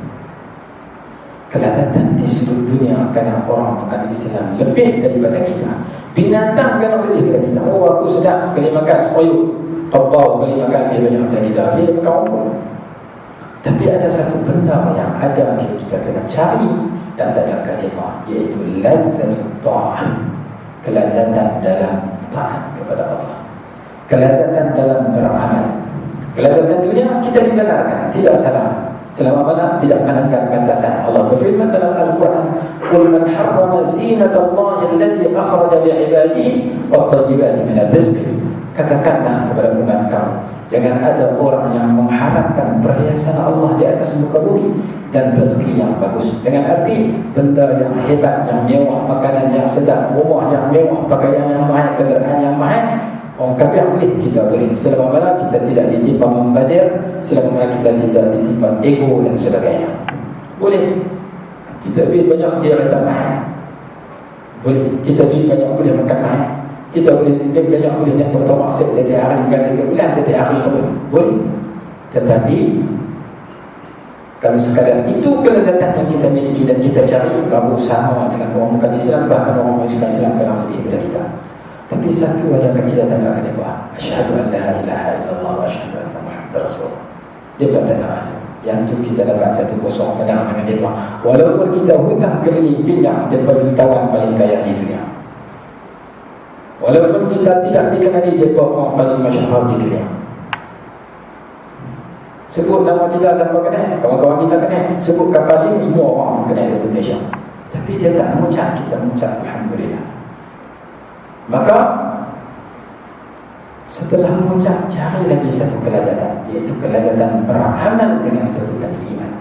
Kelazatan di seluruh dunia kerana orang makan Islam lebih daripada kita. Binatang kan lebih daripada kita. Aku sedap sekali makan sepoyuk, kebau kali makan lebih banyak daripada kita. Dia makan apa? Tapi ada satu benda yang ada kita kena cari dan tak ada kat mereka, iaitu lazzatul ta'ah. Kelazatan dalam taat kepada Allah, kelazatan dalam beramal. Kelazatan dunia kita dibenarkan, tidak salah. Selama mana tidak menangkan batasan. Allah berfirman dalam Al-Quran, "Qul man harrama zinatallahi allati akhraja li'ibadihi wat-tayyibati minal rizqi." Katakanlah kepada umat kamu, jangan ada orang yang mengharapkan perhiasan Allah di atas muka bumi dan rezeki yang bagus. Dengan arti benda yang hebat, yang mewah, makanan yang sedap, rumah yang mewah, pakaian yang mahal, kenderaan yang mahal. Orang kafir boleh, kita boleh. Selama mana kita tidak ditimpa membazir, selama mana kita tidak ditimpa ego dan sebagainya, boleh. Kita duit banyak, dia kata mahal, boleh. Kita duit banyak, boleh makan mahal. Kita boleh duit banyak, boleh naik motor maksud tiap hari, bukan 3 bulan, tiap hari boleh. Tetapi kalau sekadar itu kelezatan yang kita miliki dan kita cari, baru sama dengan orang bukan Islam, bahkan orang Islam kerana lebih daripada kita. Tapi satu adakah kita tandakan apa? Asyhadu an la ilaha illallah wa asyhadu anna Muhammadar Rasulullah. Dia bertandakan. Yang tu kita dapat 1-0 menang dengan dia. Walaupun kita hutang keliling pinjam daripada jutawan paling kaya di dunia. Walaupun kita tidak dikenali dia orang paling masyhur di dunia. Sebut nama kita siapa kenal, kawan-kawan kita kenal. Sebut kapasiti, semua orang kenal di Malaysia. Tapi dia tak mengucap, kita mengucap alhamdulillah. Maka setelah mengucap, cari lagi satu kelazatan, iaitu kelazatan beramal dengan tuntutan iman,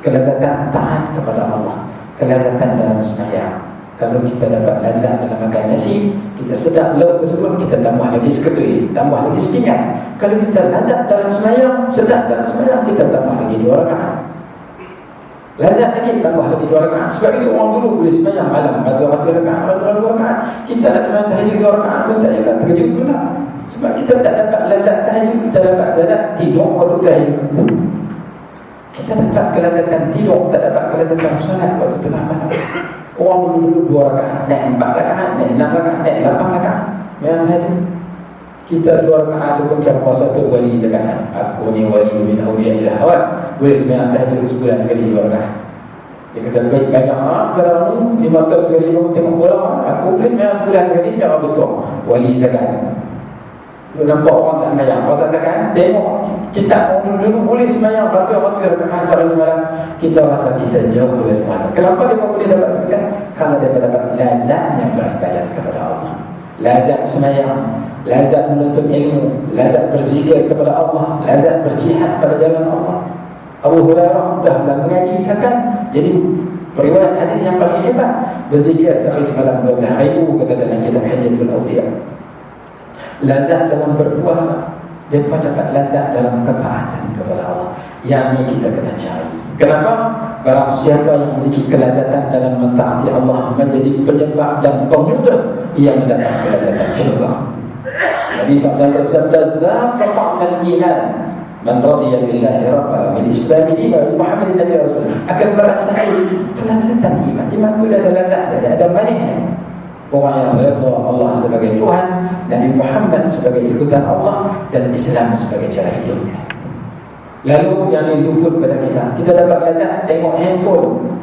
kelazatan taat kepada Allah, kelazatan dalam sembahyang, Kalau kita dapat lazat dalam makan nasi, kita sedap lauk tersebut, kita tambah lagi seketui, tambah lagi sepinggan. Kalau kita lazat dalam semayang, sedap dalam semayang, kita tambah lagi 2 rakaat. Lazat lagi, tambah lagi 2 rakaat. Sebab itu orang dulu boleh semayang malam 2 rakaat. Kita nak semayang tahajud 2 rakaat pun tak ada, terkejut pula. Sebab kita tak dapat lazat tahajud, kita dapat lazat tidur waktu tahajud. Kita dapat kelazatan tidur, tak dapat kelazatan solat waktu tengah malam. Orang dulu 2 rakaat, naik 4 rakaat, naik 6 rakaat, naik 8 rakaat. Memang ada. Kita 2 rakaat itu pun cara puasa tu wali zakat. Aku ni wali min awliya ilah awal. Boleh semayang tahajud sebulan sekali 2 rakaat. Dia kata baik banyak kalau ni 5 tahun sekali kamu tengok bola, aku boleh semayang sebulan sekali, cara betul. Wali zakat. Lu nampak orang tak semayang pasal zakat, tengok kita orang dulu boleh semayang ratus-ratus rakaat sampai semalam, kita rasa kita jauh dari Tuhan. Kenapa dia boleh dapat zakat? Karena dia dapat lazatnya beribadat kepada Allah, lazat semayang, lazat menuntut ilmu, lazat berzikir kepada Allah, lazat berjihad pada jalan Allah. Abu Hurairah dah mengaji zakat, jadi periwayat hadis yang paling hebat, berzikir sehari semalam 12,000 kata dalam kitab Hilyatul Awliya. Lazat dalam berpuasa, dia pun dapat lazat dalam ketaatan kepada Allah. Yang ini kita kena cari. Kenapa? Barang siapa yang memiliki kelazatan dalam mentaati Allah menjadi penyebab dan pemudah ia mendapat kelazatan syurga. Nabi SAW bersabda, "Zaqa ta'mal iman man radiya billahi rabba bil islam dinan wa Muhammadin nabiy rasul." Akan merasai kelazatan iman. Iman itu ada lazat, ada manisnya. Orang yang redha Allah sebagai Tuhan, Nabi Muhammad sebagai ikutan Allah, dan Islam sebagai cara hidupnya. Lalu yang diluput pada kita dapat lazat tengok handphone,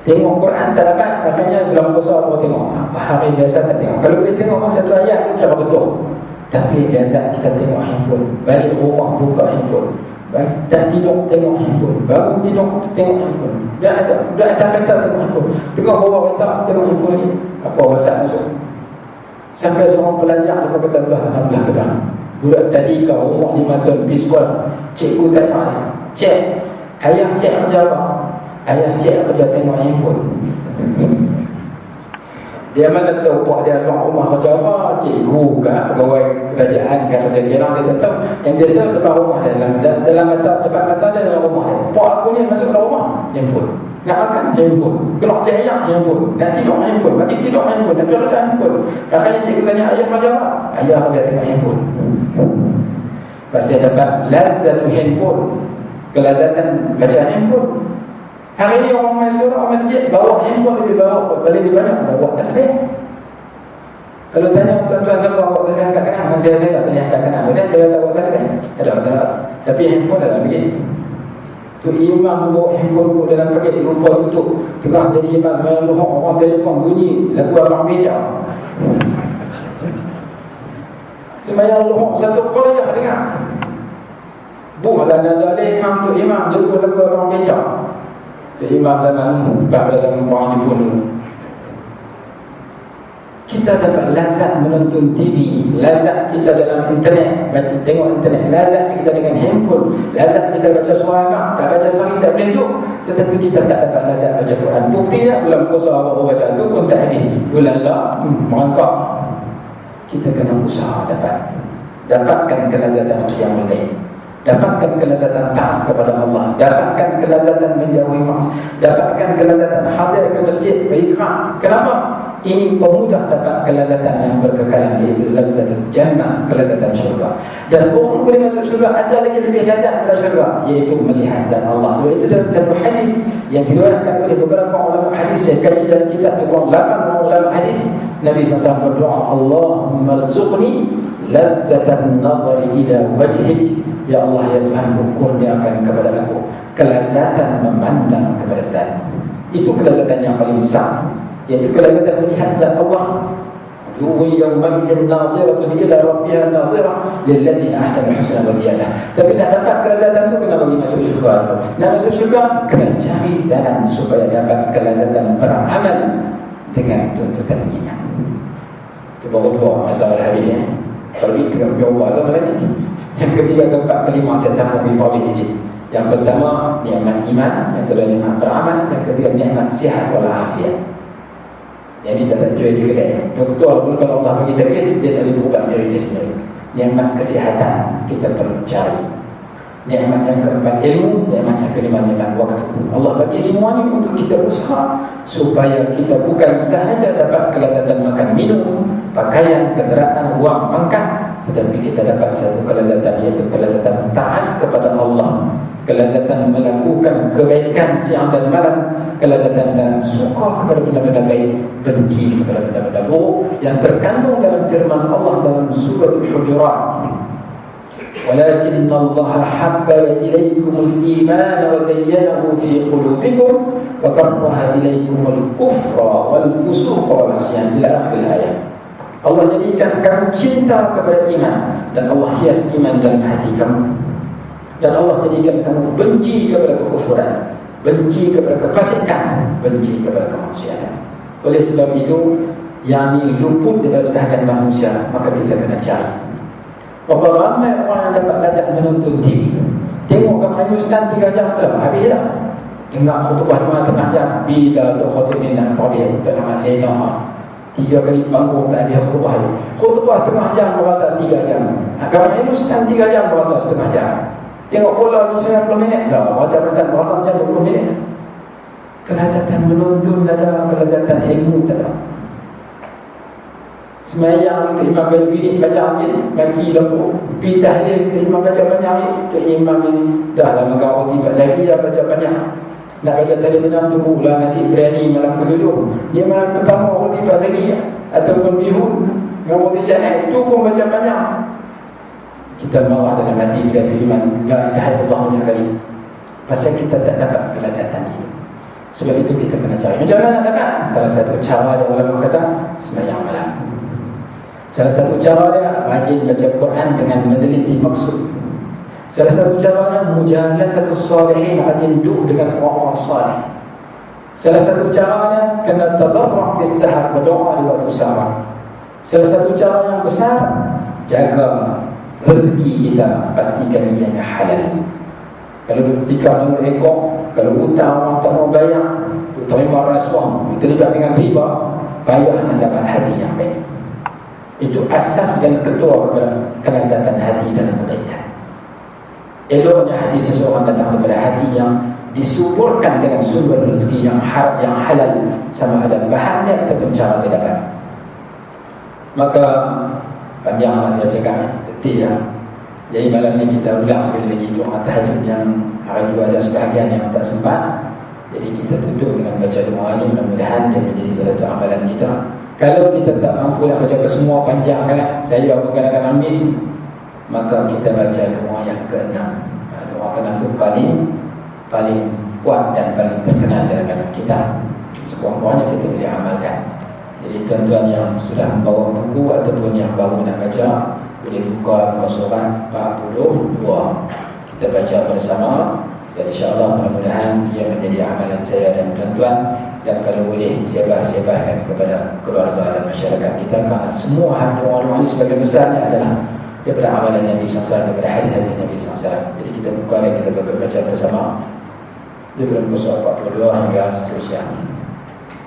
tengok Quran tak dapat, akhirnya bulan puasa apa tengok, hari biasa tak tengok. Kalau boleh tengok satu ayat tu cara betul. Tapi lazat kita tengok handphone, balik rumah buka handphone, dan tidur tengok handphone, baru tidur tengok handphone, dah atas kereta tengok handphone, tengok bawah kereta tengok handphone ni, apa WhatsApp masuk. Sampai seorang pelajar dia kata belah kedah, budak tadi kau umur 5 tahun pergi sekolah, cikgu tanya, cik, ayah cik kerja apa? Ayah cik kerja tengok handphone. Dia mana tahu buat dia luar rumah kerja apa, cikgu kan, pegawai kerajaan kan, kerja kirang, dia tak tahu. Yang dia tahu depan rumah dia, dalam mata, depan mata dia dalam rumah dia. Buat aku ni masuk dalam rumah, handphone. Nak makan, handphone. Keluar dia ayam, handphone. Nak tidur, handphone. Mati tidur, handphone. Nak tidur, handphone. Akhirnya cikgu tanya, ayah kerja apa? Ayah kerja tengok handphone. Pasal dapat lazatu handphone, kelazatan baca handphone. Hari ini orang masjid bawa handphone lebih banyak bawa tasbih. Kalau tanya tuan-tuan siapa bawa tasbih angkat tangan, saya tak tanya angkat tangan. Saya tak bawa tasbih. Ada. Tapi handphone dalam paket. Tu imam bawa handphone dalam paket, lupa tutup. Tengah jadi imam semayang luhur, orang telefon bunyi lagu abang beca. Semayang luhur satu qaryah dengar. Bukan ada imam tu imam lagu abang beca. Imam zaman dalam orang pun kita dapat lazat menonton TV, lazat kita dalam internet, tengok internet, lazat kita dengan handphone, lazat kita baca surah, tak baca surah tak boleh duduk. Tetapi kita tak dapat lazat baca Quran. Buktinya bulan puasa awak baca tu pun tak habis, bulan lah merangkak. Kita kena usaha dapatkan kelazatan qiyamul lail, dapatkan kelazatan taat kepada Allah, dapatkan kelazatan menjauhi maksiat, dapatkan kelazatan hadir ke masjid berikrar. Kenapa? Ini pemudah dapat kelazatan yang berkekalan, iaitu lazat jannah, kelazatan syurga. Dan orang boleh masuk syurga ada lagi lebih lazat pada syurga, iaitu melihat zat Allah. Sebab itu dalam satu hadis yang diriwayatkan oleh beberapa ulama hadis, saya kaji dalam kitab 8 ulama hadis, Nabi SAW berdoa, Allahumma rzuqni lazatan nazari ila wajhik. Ya Allah, ya Tuhan, kurniakan kepada aku kelazatan memandang kepada zat. Itu kelazatan yang paling besar, iaitu kelazatan melihat zat Allah. Wujuhun yawma'idhin nadhiratun ila rabbiha nadhirah lilladzina ahsanul husna wa ziyadah. Tapi nak dapat kelazatan tu kena bagi masuk syurga. Nak masuk syurga kena cari jalan supaya dapat kelazatan beramal dengan tuntutan iman. Itu baru 2 masalah habis ya. Kalau kita Allah atau lagi. Yang ketiga, keempat, kelima saya sambung di bawah sikit. Yang pertama nikmat iman, yang kedua nikmat beramal, yang ketiga nikmat sihat wal afiat. Jadi tak ada jual di kedai. Doktor pun kalau Allah bagi sakit, dia tak boleh berubat diri dia sendiri. Nikmat kesihatan kita perlu cari. Nikmat yang keempat ilmu, nikmat yang kelima nikmat waktu. Allah bagi semua ini untuk kita usaha supaya kita bukan sahaja dapat kelezatan makan minum, pakaian, kenderaan, wang, pangkat, tetapi kita dapat satu kelezatan, iaitu kelezatan taat kepada Allah, kelezatan melakukan kebaikan siang dan malam, kelezatan dalam suka kepada benda-benda baik, benci kepada benda-benda buruk yang terkandung dalam firman Allah dalam surah Al-Hujurat. ولكن الله حبب إليكم الإيمان وزينه في قلوبكم وكره إليكم الكفر والفسوق والعصيان إلى آخر الآية. Allah jadikan kamu cinta kepada iman dan Allah hias iman dalam hati kamu, dan Allah jadikan kamu benci kepada kekufuran, benci kepada kefasikan, benci kepada kemaksiatan. Oleh sebab itu, yang luput dari kehendak manusia, maka kita kena cari. Berapa ramai orang yang dapat lazat menonton TV. Tengok kamu Ustaz 3 jam dah, habis dah. Dengar khutbah 5,5 jam. Bila tu khutbah ni nak habis, tak nak lena. 3 kali panggung tak habis khutbah. Khutbah tengah jam berasa 3 jam. Kamu Ustaz 3 jam berasa setengah jam. Tengok bola ni 90 minit dah. Baca pasal berasa macam 20 minit. Kelazatan menonton tak ada, kelazatan ilmu tak ada. Semayang ke imam berdiri baca ambil bagi lampu, pergi tahlil ke imam baca banyak, ke imam ini dah lama kau tiba saya dia baca banyak. Nak baca tahlil banyak tu pula nasi biryani malam ke-7. Dia malam pertama kau tiba lagi ataupun bihun kau tiba naik tu pun baca banyak. Kita marah dalam hati bila tu imam la ilaha illallah banyak kali. Pasal kita tak dapat kelazatan itu. Sebab itu kita kena cari. Macam mana nak dapat? Salah satu cara yang ulama kata semayang malam. Salah satu cara dia rajin baca Quran dengan meneliti maksud. Salah satu caranya mujalasatus salihin, rajin duduk dengan orang salih. Salah satu caranya kena tadarruk bis sahar, berdoa di waktu sahar. Salah satu cara yang besar, jaga rezeki kita, pastikan ianya halal. Kalau duduk tikar nombor ekor, kalau hutang orang tak mau bayar, terima rasuah, terlibat dengan riba, payah nak dapat hati yang baik. Itu asas dan ketua kepada kelezatan hati dalam kebaikan. Eloknya hati seseorang datang daripada hati yang disuburkan dengan sumber rezeki yang halal, sama ada bahannya ataupun cara dia dapat. Maka panjang masa cakap detik ya. Jadi malam ni kita ulang sekali lagi doa tahajud yang hari itu ada sebahagian yang tak sempat. Jadi kita tutup dengan baca doa ini, mudah-mudahan dia menjadi salah satu amalan kita. Kalau kita tak mampu nak baca ke semua panjang sangat, saya bukan akan miss, maka kita baca doa yang ke-6. Doa ke-6 itu paling kuat dan paling terkenal dalam agama kita. Sekurang-kurangnya kita boleh amalkan. Jadi tuan-tuan yang sudah membawa buku ataupun yang baru nak baca, boleh buka surat 42. Kita baca bersama dan insya-Allah mudah-mudahan ia menjadi amalan saya dan tuan-tuan. Dan kalau boleh sebar-sebarkan kepada keluarga dan masyarakat kita, kerana semua doa-doa ini sebagai besarnya adalah daripada amalan Nabi SAW, daripada hadis-hadis Nabi SAW. Jadi kita buka dan kita baca bersama daripada muka surat 42 hingga seterusnya.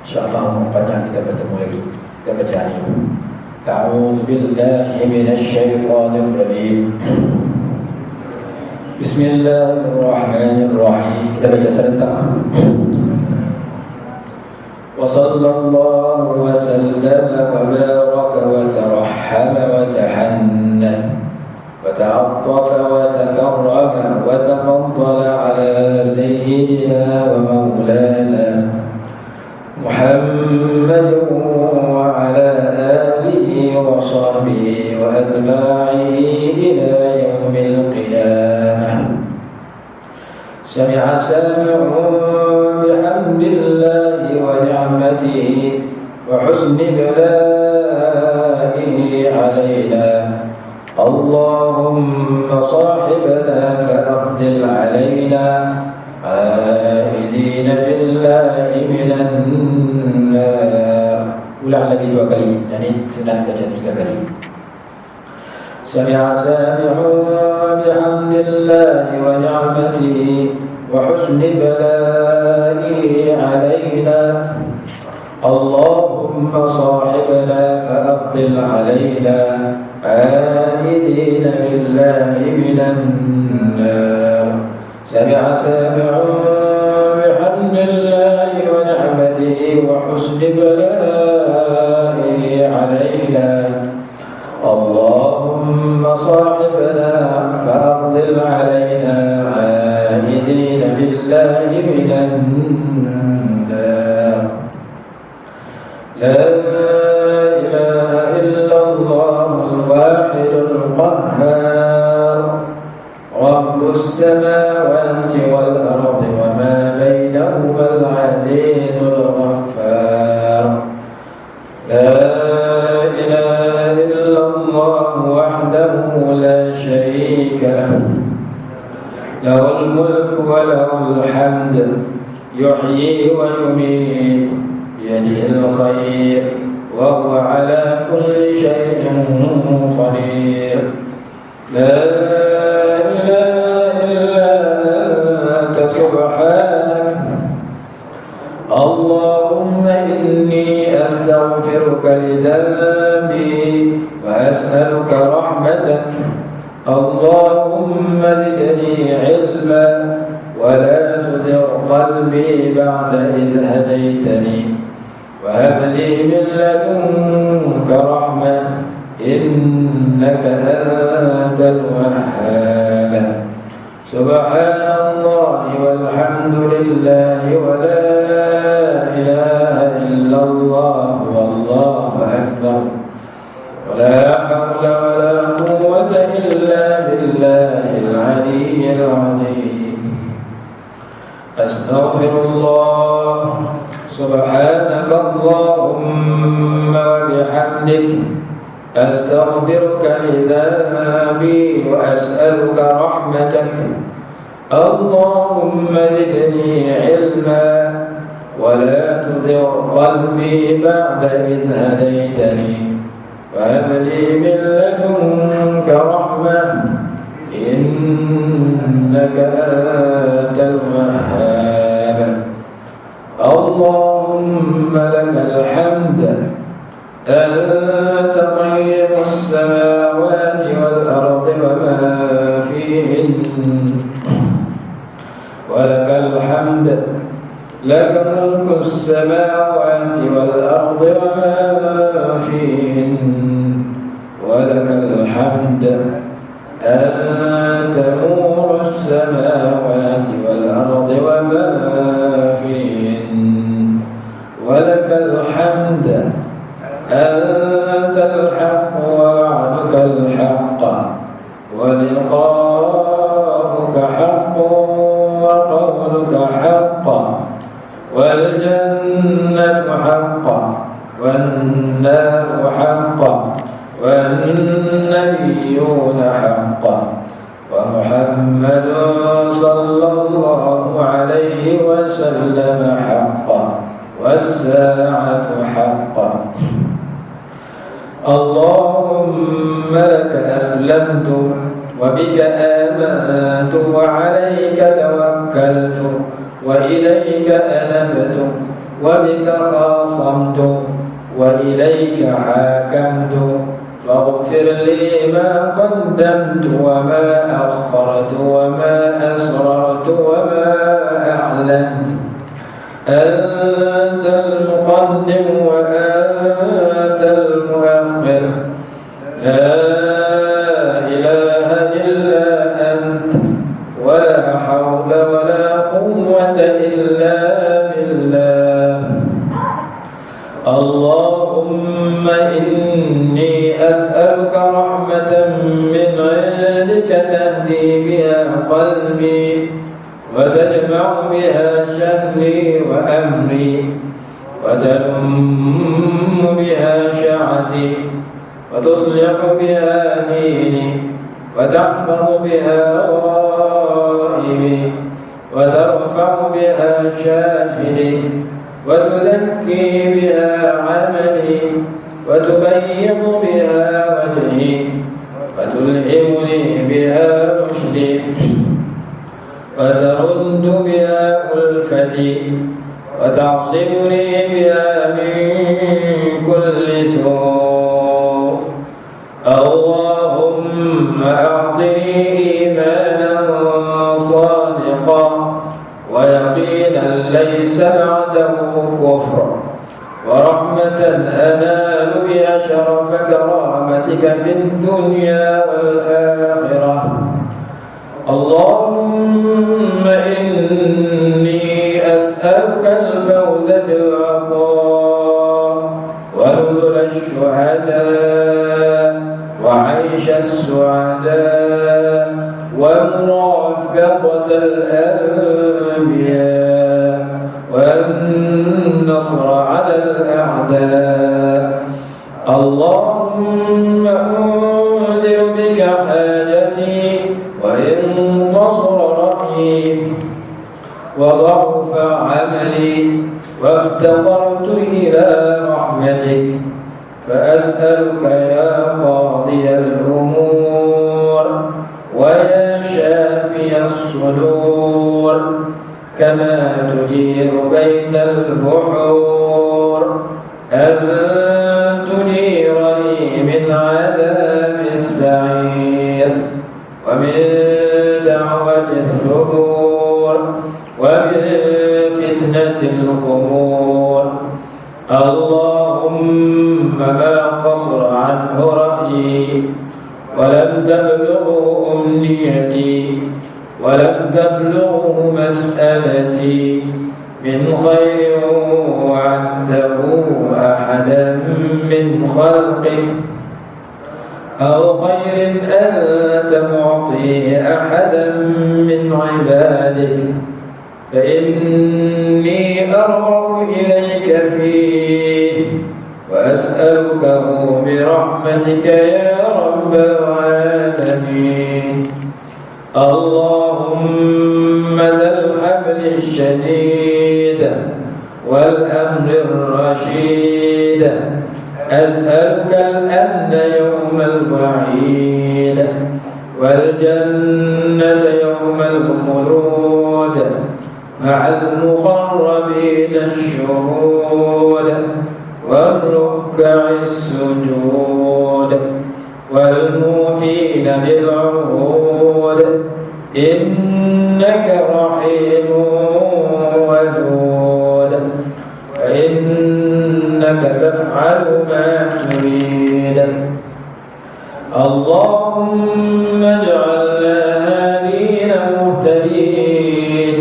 InsyaAllah panjang kita bertemu lagi. Kita baca ini. A'udzubillahi minasyaitanir rajim. Bismillahirrahmanirrahim. Kita baca serentak. وصلى الله وسلم وبارك وترحم وتحنن وتعطف وتكرم وتفضل على سيدنا ومولانا محمد وعلى آله وصحبه وأتباعه إلى يوم القيامة. سمع سامع بحمد الله ونعمته وحسن بلائه علينا. اللهم صاحبنا فأقدل علينا عائذين بالله من النار. ulang lagi 2 kali, yani sunat baca 3 kali. سمع سامع بحمد الله ونعمته وحسن بلائه علينا. اللهم عائذين بالله من النار سمع سامع بحمد الله ونعمته وحسن بلائه علينا اللهم صاحبنا فأفضل علينا عائذين بالله من النار لا إله إلا الله الواحد القهار رب السماوات والأرض وما بينهما العزيز الغفار لا إله إلا الله وحده لا شريك له له الملك وله الحمد يحيي ويميت بيده الخير وهو على كل شيء قدير لا إله إلا أنت سبحانك اللهم إني أستغفرك لذنبي وأسألك رحمتك اللهم زدني علما ولا تزغ قلبي بعد إذ هديتني وهب لي من لدنك رحمة إنك أنت الوهاب سبحان الله والحمد لله ولا إله إلا الله والله أكبر ولا حول ولا قوة إلا بالله العلي العظيم أستغفر الله سبحانك اللهم وبحمدك أستغفرك لذنبي وأسألك رحمتك اللهم زدني علما ولا تزغ قلبي بعد إذ هديتني وهب لي من لدنك رحمة إنك أنت الوهاب اللهم لك الحمد أنت قيم السماوات والأرض وما فيهن ولك الحمد لك ملك السماوات والأرض وما فيهن ولك الحمد أنت نور السماوات والأرض وما فيهن ولك الحمد أنت الحق ووعدك الحق ولقاؤك حق وقولك حق والجنة حق والنار حق والنبيون حق ومحمد صلى الله عليه وسلم حق والساعة حق اللهم لك أسلمت وبك آمنت وعليك توكلت وإليك أنبت وبك خاصمت وإليك حاكمت فاغفر لي ما قدمت وما أخرت وما أسررت وما أعلنت أنت المقدم وأنت المؤخر لا إله إلا أنت ولا حول ولا قوة إلا بالله اللهم إني أسألك رحمة من عندك تهدي بها قلبي وتجمع بها شأني وأمري وتلم بها شعثي وتصلح بها ديني وتحفظ بها غائبي وترفع بها شاهدي وتزكي بها عملي وتبيض بها وجهي وتلهمني بها رشدي وترد بها ألفتي وتعصمني بها من كل سوء أعطني إيمانا صادقا ويقينا ليس بعده كفر ورحمة أنال بها شرف كرامتك في الدنيا والآخرة. اللهم إني أسألك الفوز في العطاء ونزل الشهداء وعيش السعداء ومرافقة الأنبياء والنصر على الأعداء. اللهم أنذر بك حاجتي وإن قصر رأيي وضعف عملي وافتقرت إلى رحمتك فأسألك يا قاضي الأمور ويا شافي الصدور كما تجير بين البحور أن تجيرني من عذاب السعير ومن دعوة الثبور ومن فتنة القبور. اللهم ما قصر عنه رأيي ولم تبلغه أمنيتي ولم تبلغه مسألتي من خير وعده أحدا من خلقك أو خير أنت معطيه أحدا من عبادك فإني أرغب إليك فيه وأسألكه برحمتك يا رب العالمين. اللهم ذا الحبل الشديد والأمر الرشيد أسألك الأمن يوم الوعيد والجنة يوم الخلود مع المقربين الشهود والركع السجود والموفين بالعهود إنك رحيم ودود فإنك تفعل ما تريد. اللهم اجعلنا هادين مهتدين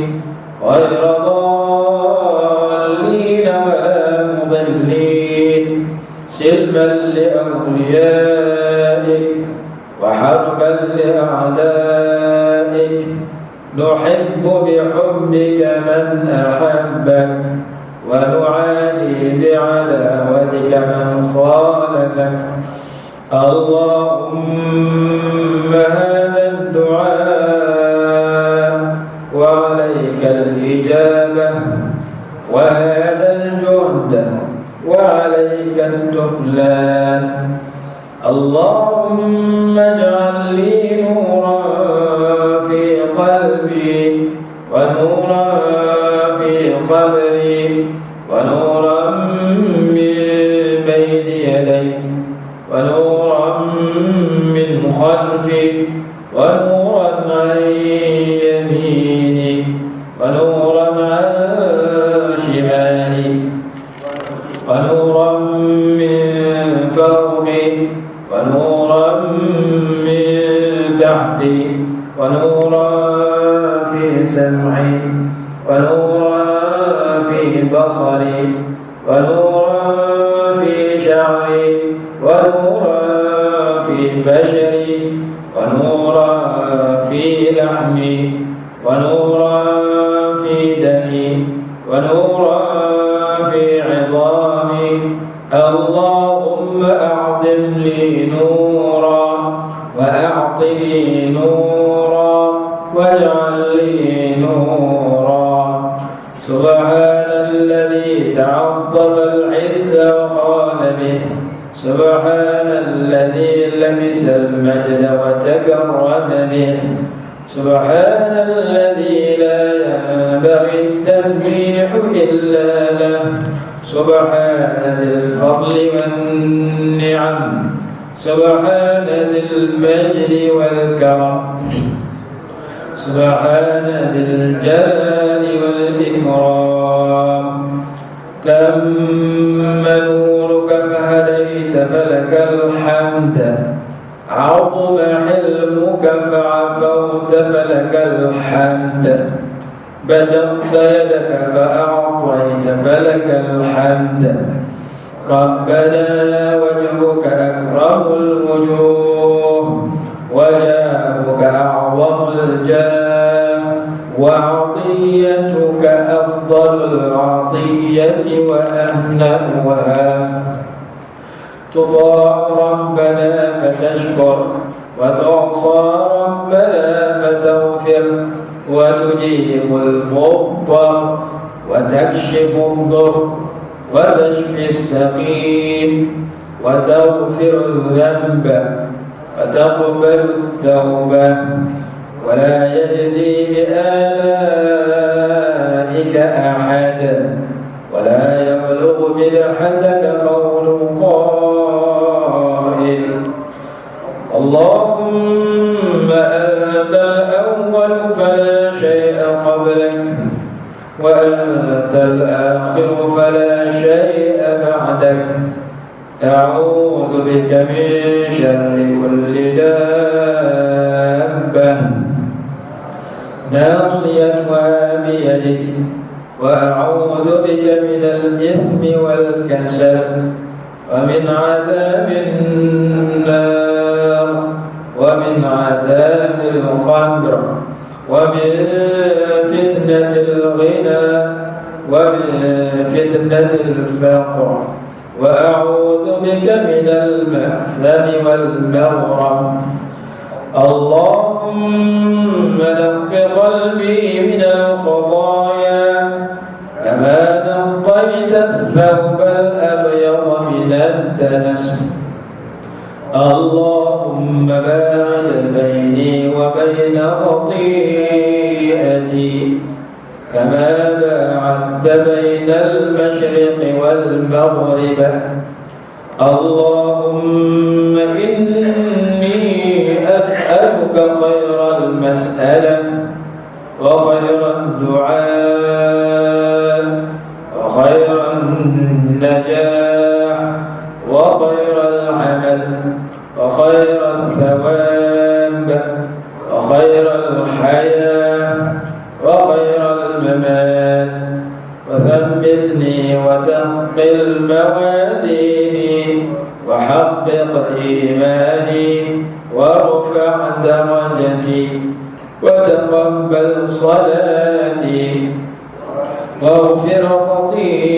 غير ضالين ولا مضلين سلما لأوليائك وحربا لأعدائك نحب بحبك من أحبك ونعادي بعداوتك من خالفك. اللهم هذا الدعاء وعليك الإجابة وهذا الجهد وعليك التكلان. اللهم اجعل لي نورا في قلبي ونورا في قبري ونورا من بين يدي ونورا من خلفي ونورا عن يميني ونورا عن شمالي ونورا من فوقي ونورا من تحتي ونورا في سمعي ونورا في بصري ونورا في شعري ونورا في بشري ونورا في لحمي ونورا في دمي ونورا في عظامي. اللهم أعظم لي نورا وأعطني نورا واجعل لي نورا. سبحان الذي تعظم العز وقال به سبحان الذي لبس المجد وتكرم به سبحان الذي لا ينبغي التسبيح إلا له سبحان ذي الفضل والنعم سبحان ذي المجد والكرم سبحان ذي الجلال والإكرام تم نورك فهديت فلك الحمد عظم حلمك فعفوت فلك الحمد بسطت يدك فأعطيت فلك الحمد ربنا وجهك أكرم الوجوه وجاهك أعظم الجاه وعطيتك أفضل العطية وأهنأها تطاع ربنا فتشكر وتعصى ربنا فتغفر وتجيب المضطر وتكشف الضر وتشفي السقيم وتغفر الذنب وتقبل التوبة ولا يجزي بآلائك أحد ولا يبلغ مدحتك قول قائل اللهم أنت الأول فلا شيء قبلك وأنت الآخر فلا شيء بعدك أعوذ بك من شر كل دابة ناصيتها بيدك وأعوذ بك من الإثم والكسل ومن عذاب النار ومن عذاب القبر ومن فتنة الغنى ومن فتنة الفقر وأعوذ بك من المأثم والمغرم اللهم نق قلبي من الخطايا كما نقيت الثوب الأبيض من الدنس اللهم باعد بيني وبين خطيئتي كما باعدت بين المشرق والمغرب اللهم إني أسألك خير المسألة وخير الدعاء وخير النجاح وخير العمل وخير الثواب وخير الحياة وخير الممات وثبتني وثقل موازيني وحقق إيماني وارفع درجتي وتقبل صلاتي واغفر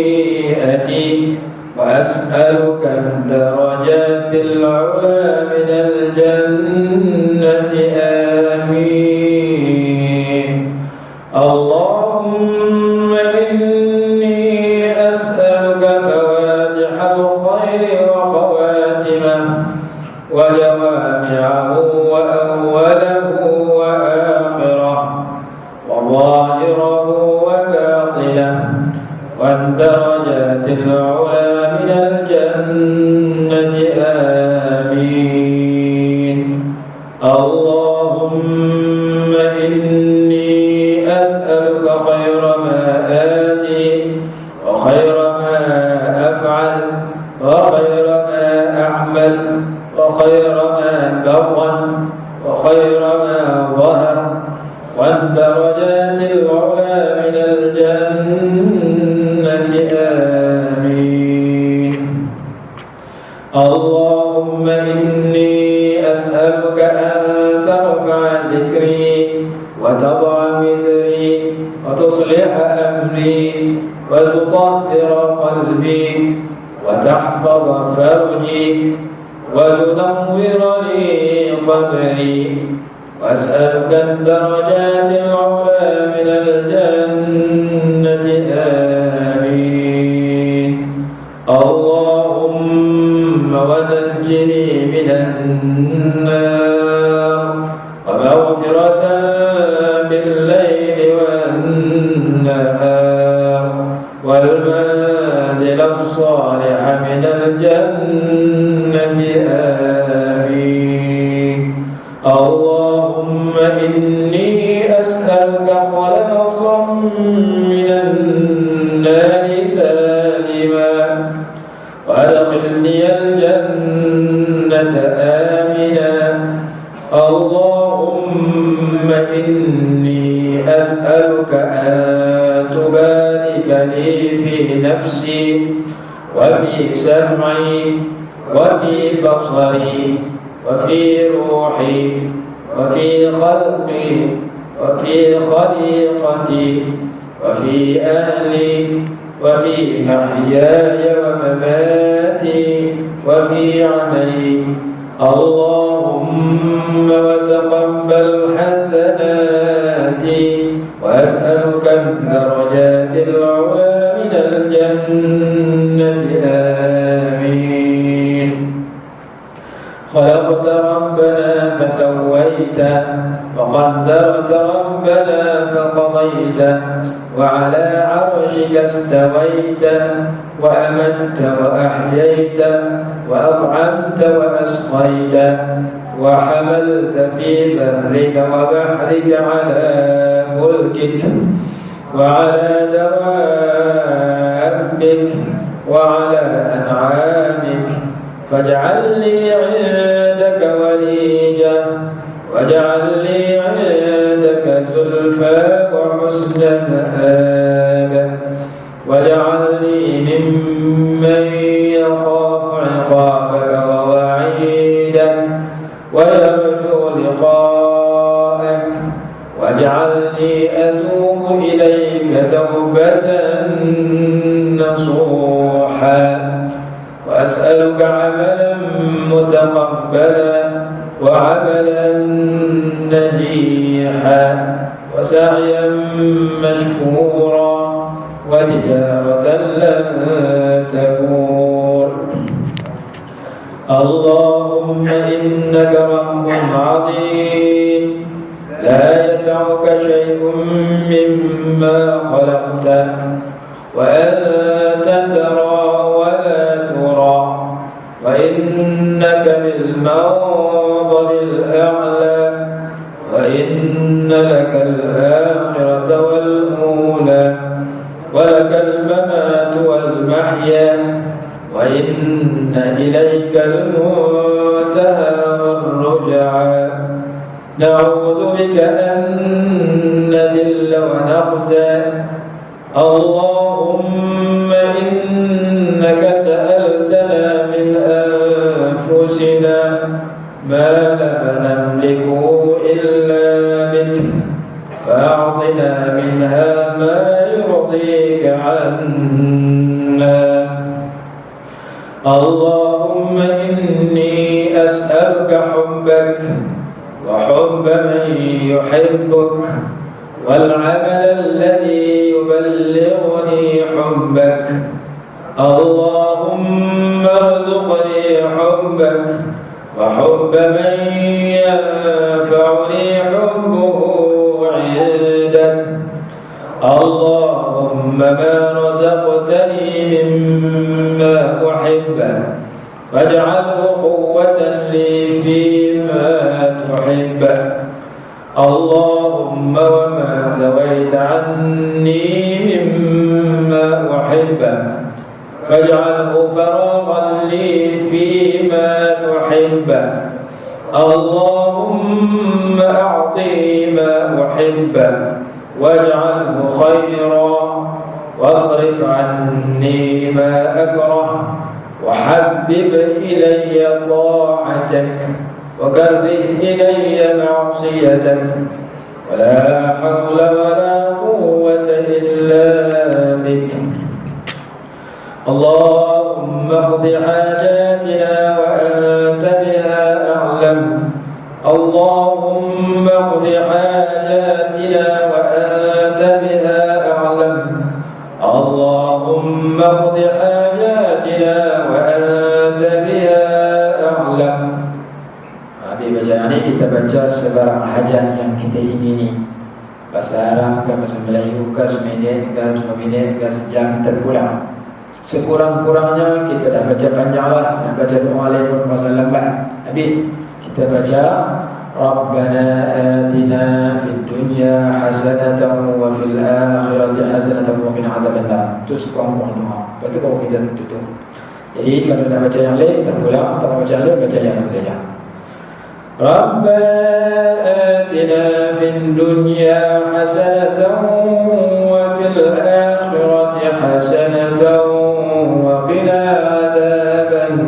خطيئتي وأسألك الدرجات العلى من الجنة آمين اللهم إني أسألك فواتح الخير وخواتمه وجوامعه وأوله وآخره وظاهره وباطنه والدرجات العلى من الجنة آمين اللهم إني أسألك خير ما آتي وخير ما أفعل وخير ما أعمل وخير ما بطن وخير ما ظهر والدرجات العلى من الجنة آمين اللهم إني أسألك أن ترفع ذكري وتضع وزري وتصلح أمري وتطهر قلبي وتحفظ فرجي وتنور لي قبري وأسألك الدرجات العلى من الجنة آمين اللهم ونجني من النار ومغفرة بالليل والنهار والمنزل الصالح من الجنة اللهم إني أسألك خلاصا من النار سالما وأدخلني الجنة آمنا اللهم إني أسألك أن تبارك لي في نفسي وفي سمعي وفي بصري وفي روحي وفي خلقي وفي خليقتي وفي أهلي وفي محياي ومماتي وفي عملي اللهم وتقبل حسناتي وأسألك الدرجات العلى من الجنة آمين. خلقت ربنا فسويته وقدرت ربنا فقضيته وعلى عرشك استويت وأمت وأحييت وأطعمت وأسقيت وحملت في برك وبحرك على فلكك وعلى دوابك وعلى أنعامك فاجعل لي عندك وليجة واجعل لي عندك زلفى وحسن مآب واجعلني ممن يخاف عقابك ووعيدك ويرجو لقاءك واجعلني أتوب إليك توبة نصوحا وأسألك عملا متقبلا وعملا نجيحا وسعيا مشكورا وتجارة لن تبور اللهم إنك رب عظيم لا يسعك شيء مما خلقت وأنت ترى ولا ترى وإنك بالمنظر الأعلى وإن لك الآخرة والأولى ولك الممات والمحيا وإن إليك المنتهى والرجعى نعوذ بك أن نذل ونخزى اللهم إنك سألتنا من أنفسنا ما لا نملكه إلا بك فأعطنا منها ما يرضيك عنا اللهم إني أسألك حبك وحب من يحبك والعمل الذي يبلغني حبك اللهم ارزقني حبك وحب من ينفعني حبه عندك اللهم ما رزقتني مما أحب فاجعله قوة لي فيما تحب اللهم وما زويت عني مما أحب فاجعله فراغا لي فيما تحب اللهم أعطني ما أحب واجعله خيرا واصرف عني ما أكره وحبب إلي طاعتك وكره إلي معصيتك ولا حول ولا قوة إلا بك اللهم اقض حاجاتنا وأنت بها أعلم اللهم اقض حاجاتنا وأنت بها أعلم اللهم اقض حاجاتنا وأنت بها أعلم. Habis bacaan ini kita baca sebarang hajat yang kita ingini. Bahasa Arab ke bahasa Melayu ke seminit ke 2 minit ke sejam terpulang. Sekurang-kurangnya kita dah baca panjang lah, dah baca doa lain pun masa lambat. Habis kita baca Rabbana atina fid dunya hasanatan wa fil akhirati hasanatan wa qina adzabannar. Itu sekurang doa. Lepas tu baru kita tutup. Jadi kalau nak baca yang lain terpulang, tak baca yang lain baca yang tu saja. Rabbana atina fid dunya hasanatan wa fil akhirati hasanatan wa qina adzabannar.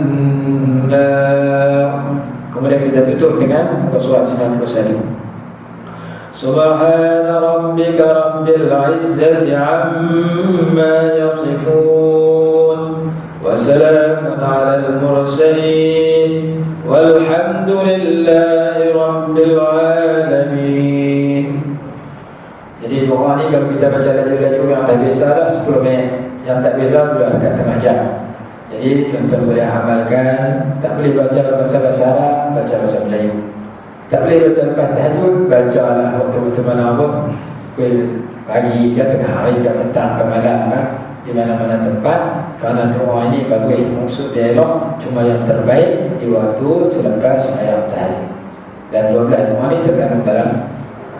Kemudian kita tutup dengan surat 91. Subhana rabbika rabbil izzati amma yasifun wa salamun alal mursalin walhamdulillahi rabbil alamin. Jadi doa ni kalau kita baca laju-laju yang dah biasa dah 10 minit, yang tak biasa tu dah dekat tengah jam. Jadi tuan-tuan boleh amalkan. Tak boleh baca bahasa Arab, baca bahasa Melayu. Tak boleh baca lepas tahajud, bacalah waktu-waktu mana pun, pagi ke tengah hari ke petang ke malam ke, di mana-mana tempat. Kerana doa ini bagus, maksud dialog cuma yang terbaik di waktu selepas ayat tahajud. Dan 12 doa ini terkandung dalam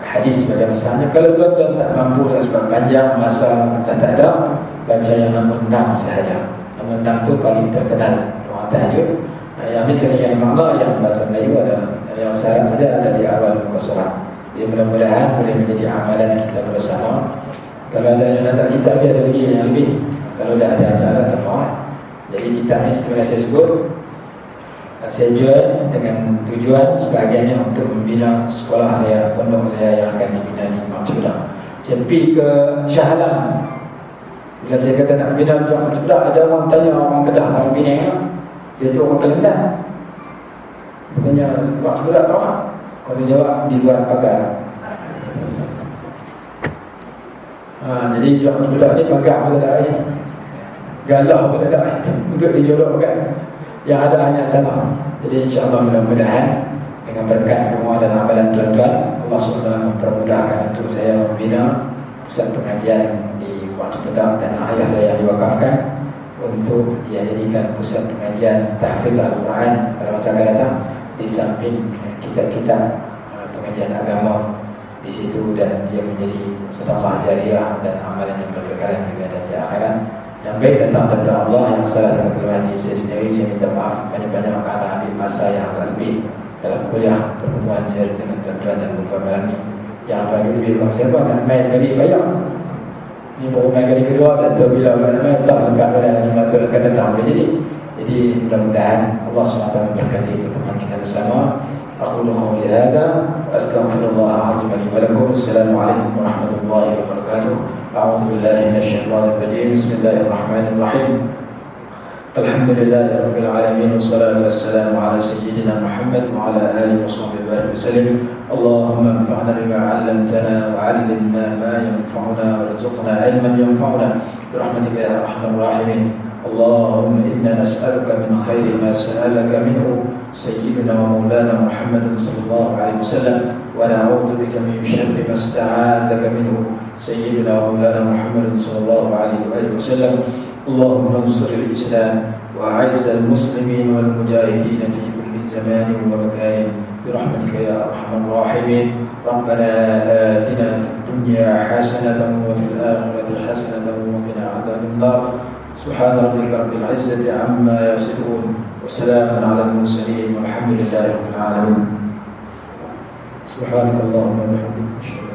hadis sebagai misalnya. Kalau tuan-tuan tak mampu dengan sebab panjang masa tak ada, baca yang nombor 6 sahaja. Nombor 6 tu paling terkenal doa tahajud. Yang ini sekalian makna yang bahasa Melayu ada, yang syarat saja ada di awal muka surat. Jadi mudah-mudahan boleh menjadi amalan kita bersama. Kalau ada yang nak kitab dia ada lagi yang lebih. Kalau dah ada tempat. Jadi kitab ni seperti saya sebut, saya jual dengan tujuan sebahagiannya untuk membina sekolah saya, pondok saya yang akan dibina di Maksuddah. Saya pergi ke Shah Alam. Bila saya kata nak bina di Maksuddah, ada orang tanya, orang Kedah orang bina ya? Dia tu orang Kelantan. Dia tanya, Maksuddah tahu tak? Kalau dia jawab, di luar pagar. Jadi Maksuddah ni pagar pun tak ada air, galau pun tak ada air untuk dijolokkan. Yang ada hanya tanah. Jadi insyaAllah mudah-mudahan dengan berkat doa dan amalan tuan-tuan, Allah SWT mempermudahkan untuk saya membina pusat pengajian di waktu pedang tanah ayah saya yang diwakafkan untuk dijadikan pusat pengajian tahfiz Al-Quran pada masa akan datang, di samping kitab-kitab pengajian agama di situ, dan ia menjadi sedekah jariah dan amalan yang berkekalan di dunia dan di akhirat. Yang baik datang daripada Allah, yang salah dengan kelemahan diri saya sendiri. Saya minta maaf banyak-banyak kerana ambil masa yang agak lebih dalam kuliah pertemuan saya dengan tuan-tuan dan beberapa malam ini. Yang bagi lebih orang siapa nak main sekali payah. Ini baru main kali kedua, tak tahu bila main tak lekat pada 5 tahun akan datang boleh jadi. Jadi mudah-mudahan Allah SWT memberkati pertemuan kita bersama. Aqulu qawli hadza wa astaghfirullahal azim li wa lakum. Assalamualaikum warahmatullahi wabarakatuh. A'udzu billahi minasyaitonir rajim. Bismillahirrahmanirrahim. Alhamdulillahi rabbil alamin, wassalatu wassalamu ala sayyidina Muhammad wa ala alihi washabbihi wasallam. Allahumma anfa'na bima 'allamtana wa 'allimna ma yanfa'una warzuqna 'ilman yanfa'una birahmatika ya arhamar rahimin. Allahumma inna nas'aluka min khairi ma sa'alaka minhu sayyidina wa maulana Muhammad sallallahu alaihi wasallam, wa na'udzu bika min sharri ma sta'adzaka minhu sayyidina wa maulana Muhammad sallallahu alaihi wasallam. Allahumma ansur al-Islam wa a'izz al-muslimin wal mujahidin fi kulli zamanin wa makanin birahmatika ya arhamar rahimin. Rabbana atina fid dunya hasanatan wa fil akhirati hasanatan wa qina adzabannar. Subhana rabbika rabbil izzati amma yasifun wa salamun alal mursalin walhamdulillahi rabbil alamin. Subhanakallahumma wa bihamdika.